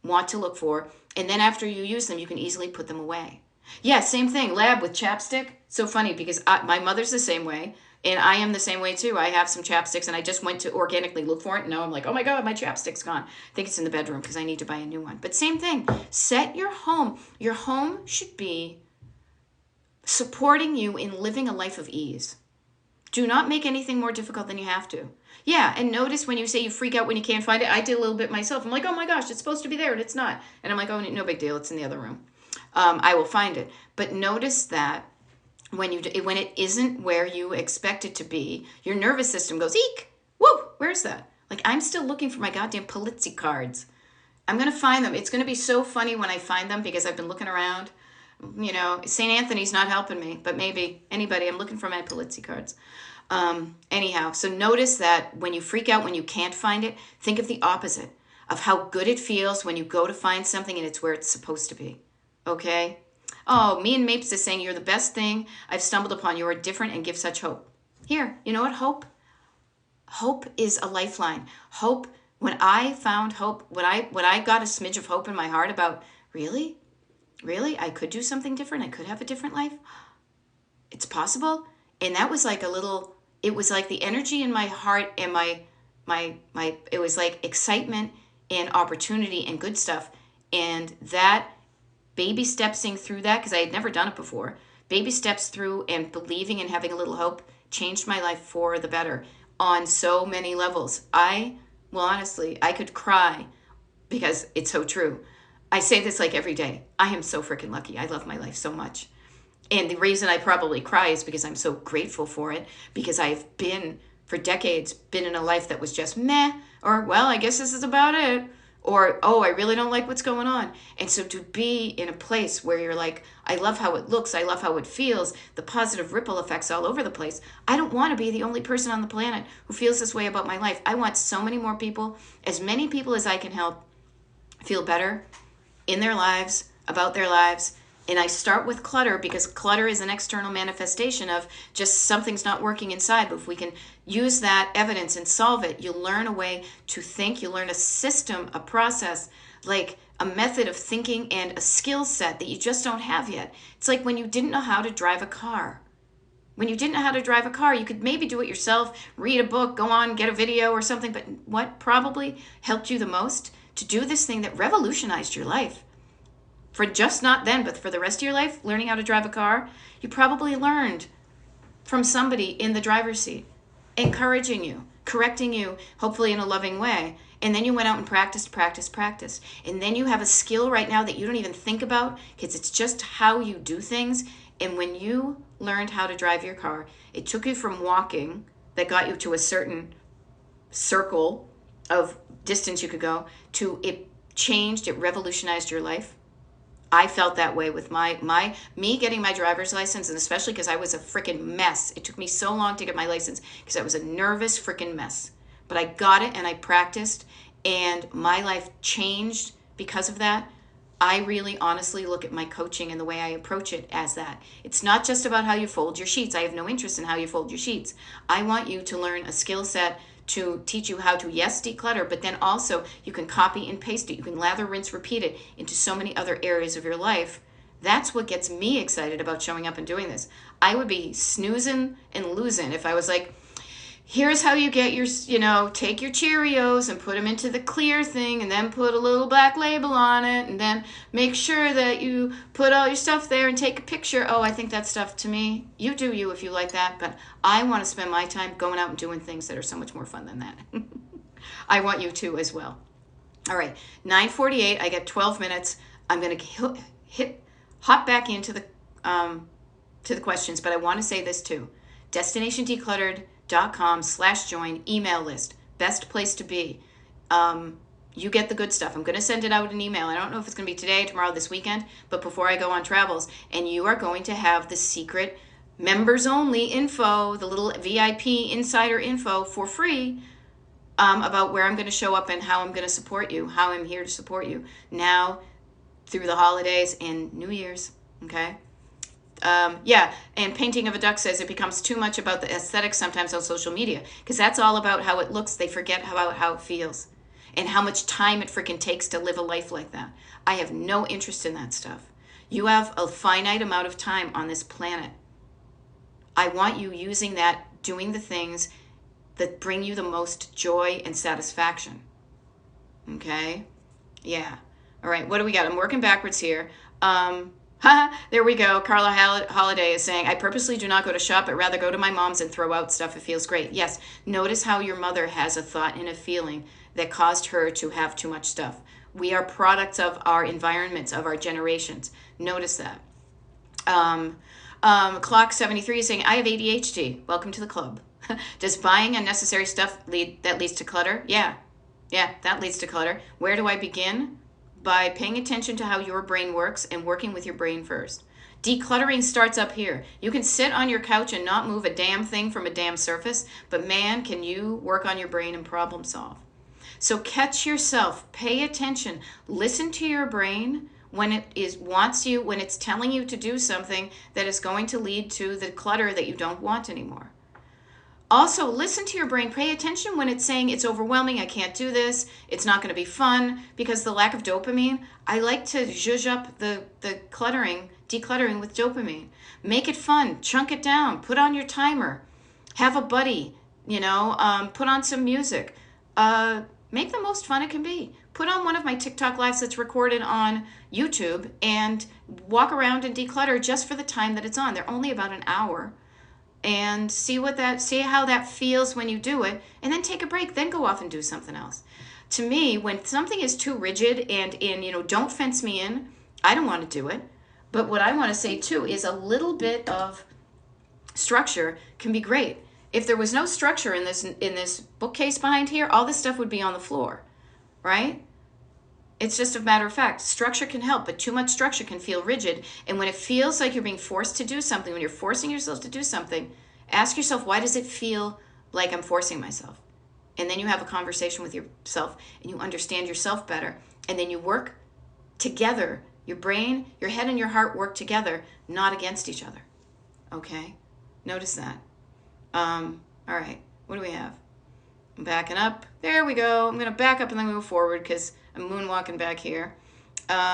want to look for. And then after you use them, you can easily put them away. Yeah, same thing. Lab with chapstick. So funny because my mother's the same way. And I am the same way too. I have some chapsticks and I just went to organically look for it. And now I'm like, oh my God, my chapstick's gone. I think it's in the bedroom because I need to buy a new one. But same thing. Set your home. Your home should be supporting you in living a life of ease. Do not make anything more difficult than you have to. Yeah, and notice when you say you freak out when you can't find it. I did a little bit myself. I'm like, oh my gosh, it's supposed to be there and it's not. And I'm like, oh, no big deal. It's in the other room. I will find it. But notice that when it isn't where you expect it to be, your nervous system goes, eek, whoa, where's that? Like, I'm still looking for my goddamn Polizzi cards. I'm going to find them. It's going to be so funny when I find them because I've been looking around. You know, St. Anthony's not helping me, but maybe anybody. I'm looking for my Polizzi cards. Anyhow, so notice that when you freak out, when you can't find it, think of the opposite of how good it feels when you go to find something and it's where it's supposed to be. Okay? Oh, me and Mapes is saying, you're the best thing I've stumbled upon. You are different and give such hope. Here, you know what? Hope is a lifeline. Hope, when I found hope, when I got a smidge of hope in my heart about, really, I could do something different. I could have a different life. it's possible. And that was like it was like the energy in my heart and it was like excitement and opportunity and good stuff. And that baby stepsing through that, because I had never done it before, baby steps through and believing and having a little hope changed my life for the better on so many levels. Well, honestly, I could cry because it's so true. I say this like every day. I am so freaking lucky. I love my life so much. And the reason I probably cry is because I'm so grateful for it, because I've for decades, been in a life that was just meh, or, well, I guess this is about it, or, oh, I really don't like what's going on. And so to be in a place where you're like, I love how it looks, I love how it feels, the positive ripple effects all over the place. I don't want to be the only person on the planet who feels this way about my life. I want so many more people, as many people as I can help, feel better in their lives, about their lives. And I start with clutter, because clutter is an external manifestation of just something's not working inside. But if we can use that evidence and solve it, you'll learn a way to think. You'll learn a system, a process, like a method of thinking and a skill set that you just don't have yet. It's like when you didn't know how to drive a car. When you didn't know how to drive a car, you could maybe do it yourself, read a book, go on, get a video or something. But what probably helped you the most to do this thing that revolutionized your life? For just not then, but for the rest of your life, learning how to drive a car, you probably learned from somebody in the driver's seat, encouraging you, correcting you, hopefully in a loving way. And then you went out and practiced. And then you have a skill right now that you don't even think about, because it's just how you do things. And when you learned how to drive your car, it took you from walking, that got you to a certain circle of distance you could go, to it changed, it revolutionized your life. I felt that way with me getting my driver's license, and especially because I was a freaking mess. It took me so long to get my license because I was a nervous freaking mess. But I got it and I practiced, and my life changed because of that. I really honestly look at my coaching and the way I approach it as that. It's not just about how you fold your sheets. I have no interest in how you fold your sheets. I want you to learn a skill set to teach you how to, yes, declutter, but then also you can copy and paste it. You can lather, rinse, repeat it into so many other areas of your life. That's what gets me excited about showing up and doing this. I would be snoozing and losing if I was like, here's how you get your, take your Cheerios and put them into the clear thing and then put a little black label on it and then make sure that you put all your stuff there and take a picture. Oh, I think that stuff, to me, you do you if you like that, but I want to spend my time going out and doing things that are so much more fun than that. I want you to as well. All right, 9:48, I get 12 minutes. I'm going to hop back into the questions, but I want to say this too. DestinationDecluttered.com/join email list. Best place to be. You get the good stuff. I'm going to send it out in email. I don't know if it's going to be today, tomorrow, this weekend, but before I go on travels. And you are going to have the secret members only info, the little VIP insider info for free about where I'm going to show up and how I'm going to support you, how I'm here to support you now through the holidays and New Year's. Okay. And Painting of a Duck says it becomes too much about the aesthetics sometimes on social media, because that's all about how it looks. They forget about how it feels and how much time it freaking takes to live a life like that. I have no interest in that stuff. You have a finite amount of time on this planet. I want you using that, doing the things that bring you the most joy and satisfaction. Okay? Yeah. All right, what do we got? I'm working backwards here. There we go. Carla Holiday is saying, I purposely do not go to shop, but rather go to my mom's and throw out stuff. It feels great. Yes. Notice how your mother has a thought and a feeling that caused her to have too much stuff. We are products of our environments, of our generations. Notice that. Clock 73 is saying, I have ADHD. Welcome to the club. Does buying unnecessary stuff that leads to clutter? Yeah, that leads to clutter. Where do I begin? By paying attention to how your brain works and working with your brain first. Decluttering starts up here. You can sit on your couch and not move a damn thing from a damn surface, but man, can you work on your brain and problem solve. So catch yourself, pay attention, listen to your brain when when it's telling you to do something that is going to lead to the clutter that you don't want anymore. Also, listen to your brain. Pay attention when it's saying it's overwhelming, I can't do this, it's not going to be fun, because the lack of dopamine, I like to zhuzh up the cluttering decluttering with dopamine. Make it fun. Chunk it down. Put on your timer. Have a buddy. Put on some music. Make the most fun it can be. Put on one of my TikTok lives that's recorded on YouTube and walk around and declutter just for the time that it's on. They're only about an hour. And see how that feels when you do it, and then take a break, then go off and do something else. To me, when something is too rigid and don't fence me in, I don't want to do it. But what I want to say too is a little bit of structure can be great. If there was no structure in this bookcase behind here, all this stuff would be on the floor, right? It's just a matter of fact. Structure can help, but too much structure can feel rigid. And when it feels like you're being forced to do something, when you're forcing yourself to do something, ask yourself, why does it feel like I'm forcing myself? And then you have a conversation with yourself and you understand yourself better. And then you work together. Your brain, your head, and your heart work together, not against each other. Okay? Notice that. All right. What do we have? I'm backing up. There we go. I'm going to back up and then move forward because I'm moonwalking back here.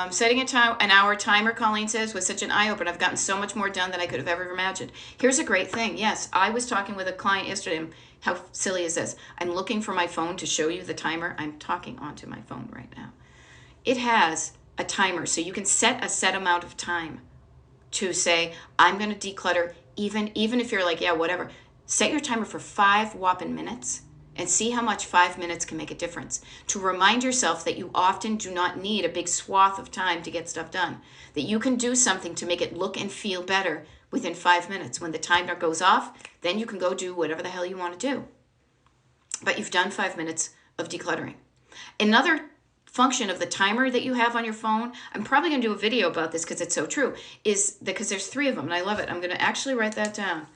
Setting an hour timer, Colleen says, was such an eye-opener. I've gotten so much more done than I could have ever imagined. Here's a great thing. Yes, I was talking with a client yesterday. How silly is this? I'm looking for my phone to show you the timer. I'm talking onto my phone right now. It has a timer, so you can set a set amount of time to say, I'm going to declutter, even if you're like, yeah, whatever. Set your timer for 5 whopping minutes. And see how much 5 minutes can make a difference. To remind yourself that you often do not need a big swath of time to get stuff done. That you can do something to make it look and feel better within 5 minutes. When the timer goes off, then you can go do whatever the hell you want to do. But you've done 5 minutes of decluttering. Another function of the timer that you have on your phone, I'm probably going to do a video about this because it's so true, is because there's 3 of them and I love it. I'm going to actually write that down.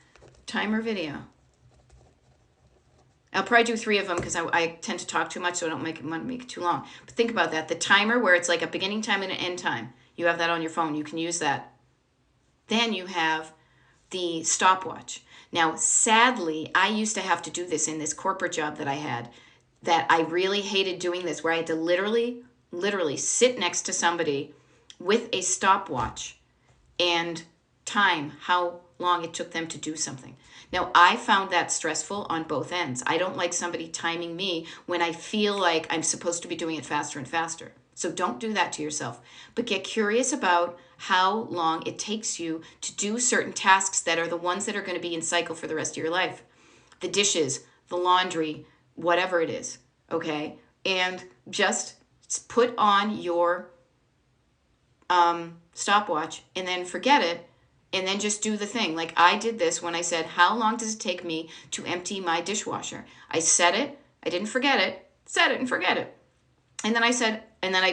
Timer video. I'll probably do 3 of them because I tend to talk too much, so I don't want to make it too long. But think about that. The timer where it's like a beginning time and an end time. You have that on your phone. You can use that. Then you have the stopwatch. Now, sadly, I used to have to do this in this corporate job that I had, that I really hated doing this, where I had to literally sit next to somebody with a stopwatch and time how long it took them to do something. Now, I found that stressful on both ends. I don't like somebody timing me when I feel like I'm supposed to be doing it faster and faster. So don't do that to yourself. But get curious about how long it takes you to do certain tasks that are the ones that are going to be in cycle for the rest of your life. The dishes, the laundry, whatever it is, okay? And just put on your stopwatch and then forget it. And then just do the thing. Like I did this when I said, how long does it take me to empty my dishwasher? I said it. I didn't forget it. Said it and forget it. And then I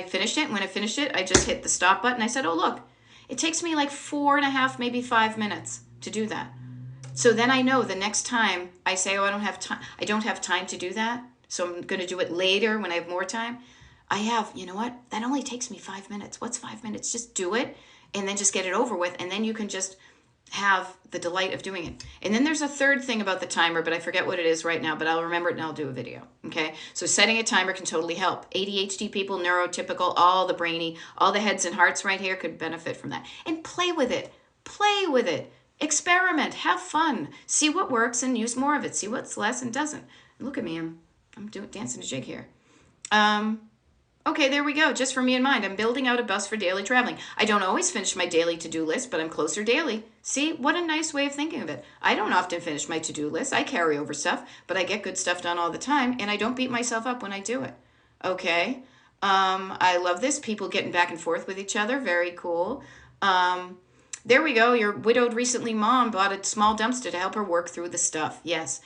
finished it. And when I finished it, I just hit the stop button. I said, oh, look, it takes me like 4.5, maybe 5 minutes to do that. So then I know the next time I say, oh, I don't have time to do that. So I'm going to do it later when I have more time. I have, you know what? That only takes me 5 minutes. What's 5 minutes? Just do it. And then just get it over with, and then you can just have the delight of doing it. And then there's a third thing about the timer, but I forget what it is right now, but I'll remember it and I'll do a video, okay? So setting a timer can totally help. ADHD people, neurotypical, all the brainy, all the heads and hearts right here could benefit from that. And play with it. Play with it. Experiment. Have fun. See what works and use more of it. See what's less and doesn't. Look at me. I'm dancing a jig here. Okay, there we go. Just for me in mind, I'm building out a bus for daily traveling. I don't always finish my daily to-do list, but I'm closer daily. See, what a nice way of thinking of it. I don't often finish my to-do list. I carry over stuff, but I get good stuff done all the time, and I don't beat myself up when I do it. Okay, I love this. People getting back and forth with each other. Very cool. There we go. Your widowed recently mom bought a small dumpster to help her work through the stuff. Yes.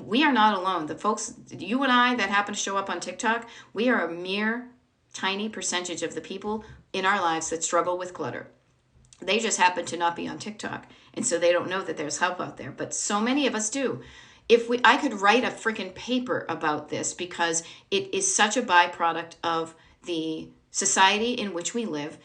We are not alone. The folks, you and I, that happen to show up on TikTok, we are a mere tiny percentage of the people in our lives that struggle with clutter. They just happen to not be on TikTok, and so they don't know that there's help out there. But so many of us do. I could write a freaking paper about this because it is such a byproduct of the society in which we live.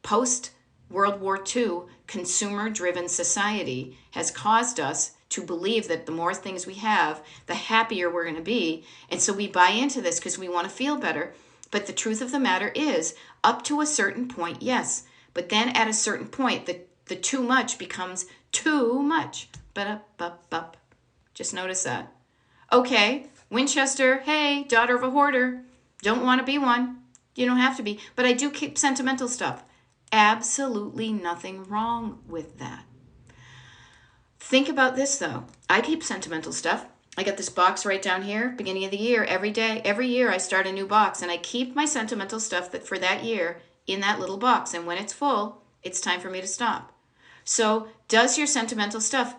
Post World War II, consumer-driven society has caused us to believe that the more things we have, the happier we're going to be. And so we buy into this because we want to feel better. But the truth of the matter is, up to a certain point, yes. But then at a certain point, the too much becomes too much. But just notice that. Okay, Winchester, hey, daughter of a hoarder. Don't want to be one. You don't have to be. But I do keep sentimental stuff. Absolutely nothing wrong with that. Think about this, though. I keep sentimental stuff. I got this box right down here, beginning of the year, every day. Every year I start a new box, and I keep my sentimental stuff that for that year in that little box. And when it's full, it's time for me to stop. So does your sentimental stuff,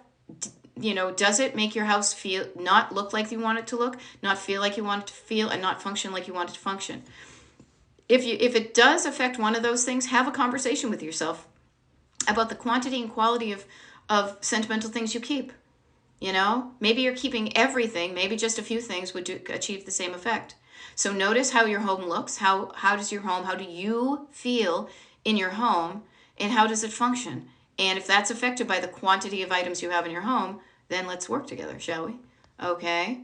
does it make your house feel, not look like you want it to look, not feel like you want it to feel, and not function like you want it to function? If it does affect one of those things, have a conversation with yourself about the quantity and quality of sentimental things you keep. Maybe you're keeping everything, maybe just a few things would achieve the same effect. So notice how your home looks. How do you feel in your home, and how does it function? And if that's affected by the quantity of items you have in your home, then let's work together, shall we? Okay.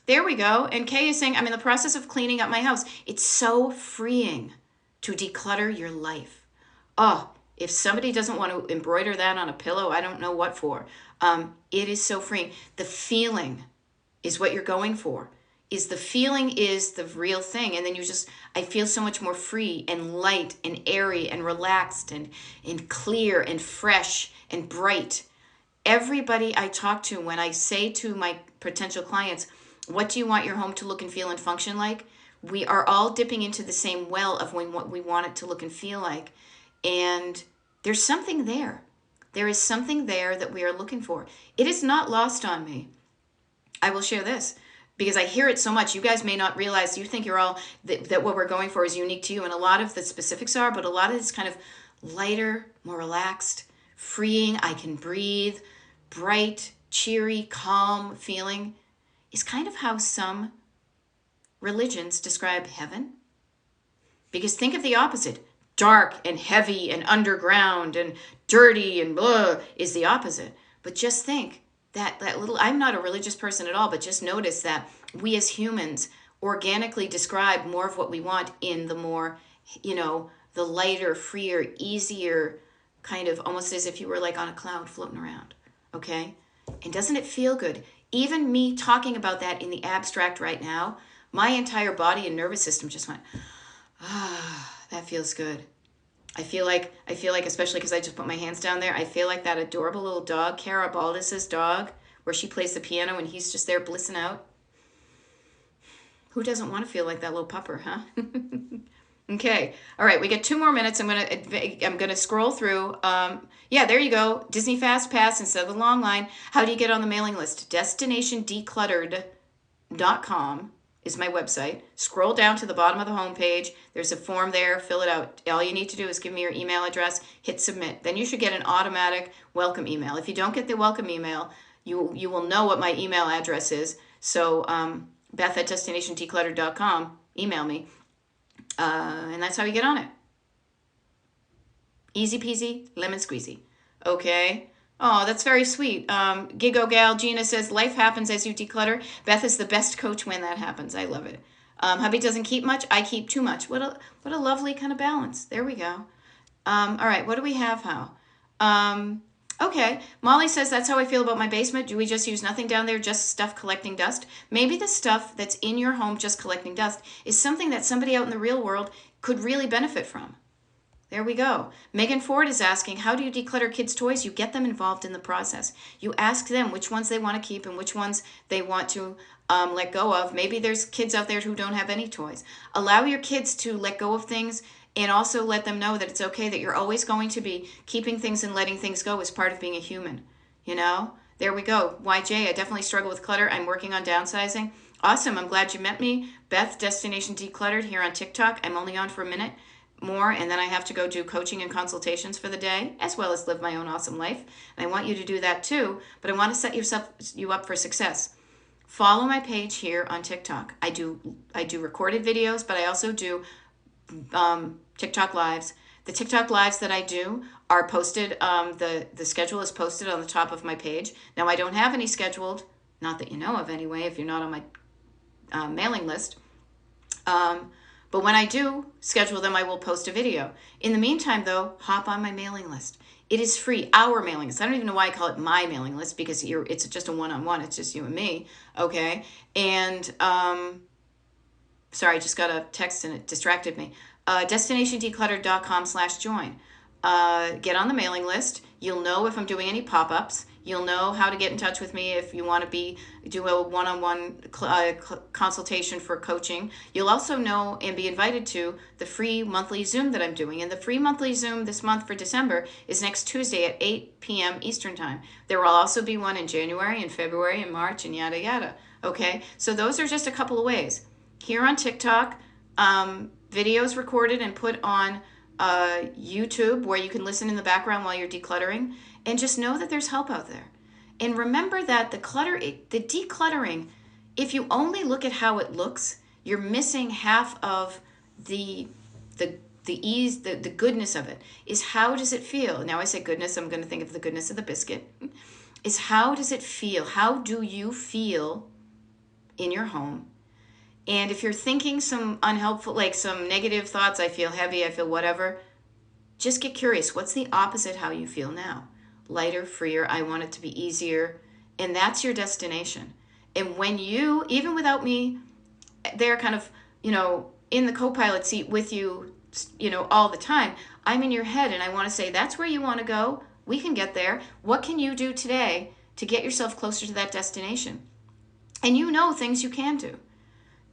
There we go. And Kay is saying, I'm in the process of cleaning up my house. It's so freeing to declutter your life. Oh, if somebody doesn't want to embroider that on a pillow, I don't know what for. It is so freeing. The feeling is what you're going for. The feeling is the real thing. And then I feel so much more free and light and airy and relaxed and clear and fresh and bright. Everybody I talk to, when I say to my potential clients, what do you want your home to look and feel and function like? We are all dipping into the same well of what we want it to look and feel like. And there's something there. There is something there that we are looking for. It is not lost on me. I will share this because I hear it so much. You guys may not realize, you think you're all, that what we're going for is unique to you. And a lot of the specifics are, but a lot of it's kind of lighter, more relaxed, freeing, I can breathe, bright, cheery, calm feeling is kind of how some religions describe heaven. Because think of the opposite. Dark and heavy and underground and dirty and blah is the opposite. But just think that little, I'm not a religious person at all, but just notice that we as humans organically describe more of what we want in the more, the lighter, freer, easier, kind of almost as if you were like on a cloud floating around. Okay? And doesn't it feel good? Even me talking about that in the abstract right now, my entire body and nervous system just went, that feels good. I feel like, especially because I just put my hands down there, I feel like that adorable little dog, Cara Baldus's dog, where she plays the piano and he's just there blissing out. Who doesn't want to feel like that little pupper, huh? Okay. All right. We got 2 more minutes. I'm gonna scroll through. Yeah, there you go. Disney Fast Pass instead of the long line. How do you get on the mailing list? DestinationDecluttered.com is my website. Scroll down to the bottom of the homepage. There's a form there. Fill it out. All you need to do is give me your email address. Hit submit. Then you should get an automatic welcome email. If you don't get the welcome email, you will know what my email address is. So Beth@DestinationDecluttered.com. Email me. And that's how you get on it. Easy peasy, lemon squeezy. Okay. Oh, that's very sweet. Gigo Gal Gina says, life happens as you declutter. Beth is the best coach when that happens. I love it. Hubby doesn't keep much. I keep too much. What a lovely kind of balance. There we go. All right. What do we have, How? Okay. Molly says, that's how I feel about my basement. Do we just use nothing down there, just stuff collecting dust? Maybe the stuff that's in your home just collecting dust is something that somebody out in the real world could really benefit from. There we go. Megan Ford is asking, how do you declutter kids' toys? You get them involved in the process. You ask them which ones they want to keep and which ones they want to let go of. Maybe there's kids out there who don't have any toys. Allow your kids to let go of things, and also let them know that it's okay, that you're always going to be keeping things and letting things go as part of being a human. There we go. YJ, I definitely struggle with clutter. I'm working on downsizing. Awesome. I'm glad you met me. Beth, Destination Decluttered here on TikTok. I'm only on for a minute more, and then I have to go do coaching and consultations for the day, as well as live my own awesome life. And I want you to do that too, but I want to set you up for success. Follow my page here on TikTok. I do recorded videos, but I also do TikTok lives. The TikTok lives that I do are posted. The schedule is posted on the top of my page. Now I don't have any scheduled, not that you know of anyway, if you're not on my mailing list. But when I do schedule them, I will post a video. In the meantime, though, hop on my mailing list. It is free, our mailing list. I don't even know why I call it my mailing list, because it's just a one-on-one. It's just you and me, okay? And sorry, I just got a text and it distracted me. DestinationDecluttered.com/join. Get on the mailing list. You'll know if I'm doing any pop-ups. You'll know how to get in touch with me if you want to do a one-on-one consultation for coaching. You'll also know and be invited to the free monthly Zoom that I'm doing. And the free monthly Zoom this month for December is next Tuesday at 8 p.m. Eastern Time. There will also be one in January and February and March and yada yada. Okay, so those are just a couple of ways. Here on TikTok, videos recorded and put on YouTube where you can listen in the background while you're decluttering, and just know that there's help out there. And remember that the decluttering, if you only look at how it looks, you're missing half of the ease, the goodness of it. Is how does it feel? Now I say goodness, I'm going to think of the goodness of the biscuit. Is how does it feel? How do you feel in your home? And if you're thinking some unhelpful, like some negative thoughts, I feel heavy, I feel whatever, just get curious. What's the opposite how you feel now? Lighter, freer, I want it to be easier. And that's your destination. And when you, even without me there kind of, in the co-pilot seat with you, all the time, I'm in your head and I want to say, that's where you want to go. We can get there. What can you do today to get yourself closer to that destination? And things you can do.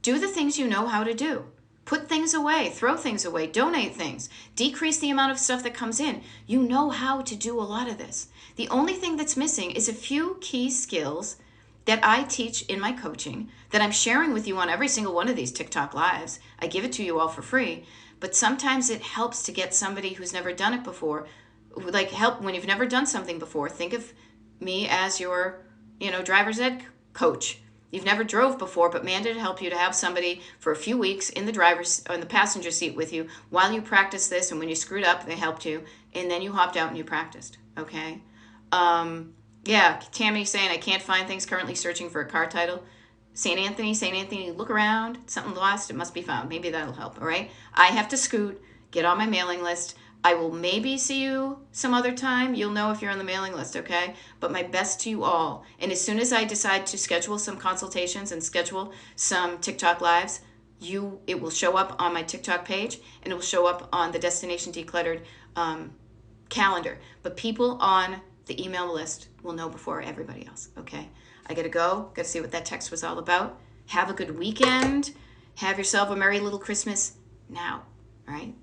Do the things you know how to do. Put things away, throw things away, donate things, decrease the amount of stuff that comes in. You know how to do a lot of this. The only thing that's missing is a few key skills that I teach in my coaching that I'm sharing with you on every single one of these TikTok lives. I give it to you all for free, but sometimes it helps to get somebody who's never done it before. Like, help when you've never done something before. Think of me as your, driver's ed coach. You've never drove before, but man, did it help you to have somebody for a few weeks in the passenger seat with you while you practice this. And when you screwed up, they helped you. And then you hopped out and you practiced. Okay. Yeah. Tammy saying, I can't find things, currently searching for a car title. St. Anthony, look around. Something lost. It must be found. Maybe that'll help. All right. I have to scoot, get on my mailing list. I will maybe see you some other time. You'll know if you're on the mailing list, okay? But my best to you all. And as soon as I decide to schedule some consultations and schedule some TikTok lives, it will show up on my TikTok page, and it will show up on the Destination Decluttered calendar. But people on the email list will know before everybody else, okay? I got to see what that text was all about. Have a good weekend. Have yourself a merry little Christmas now, all right?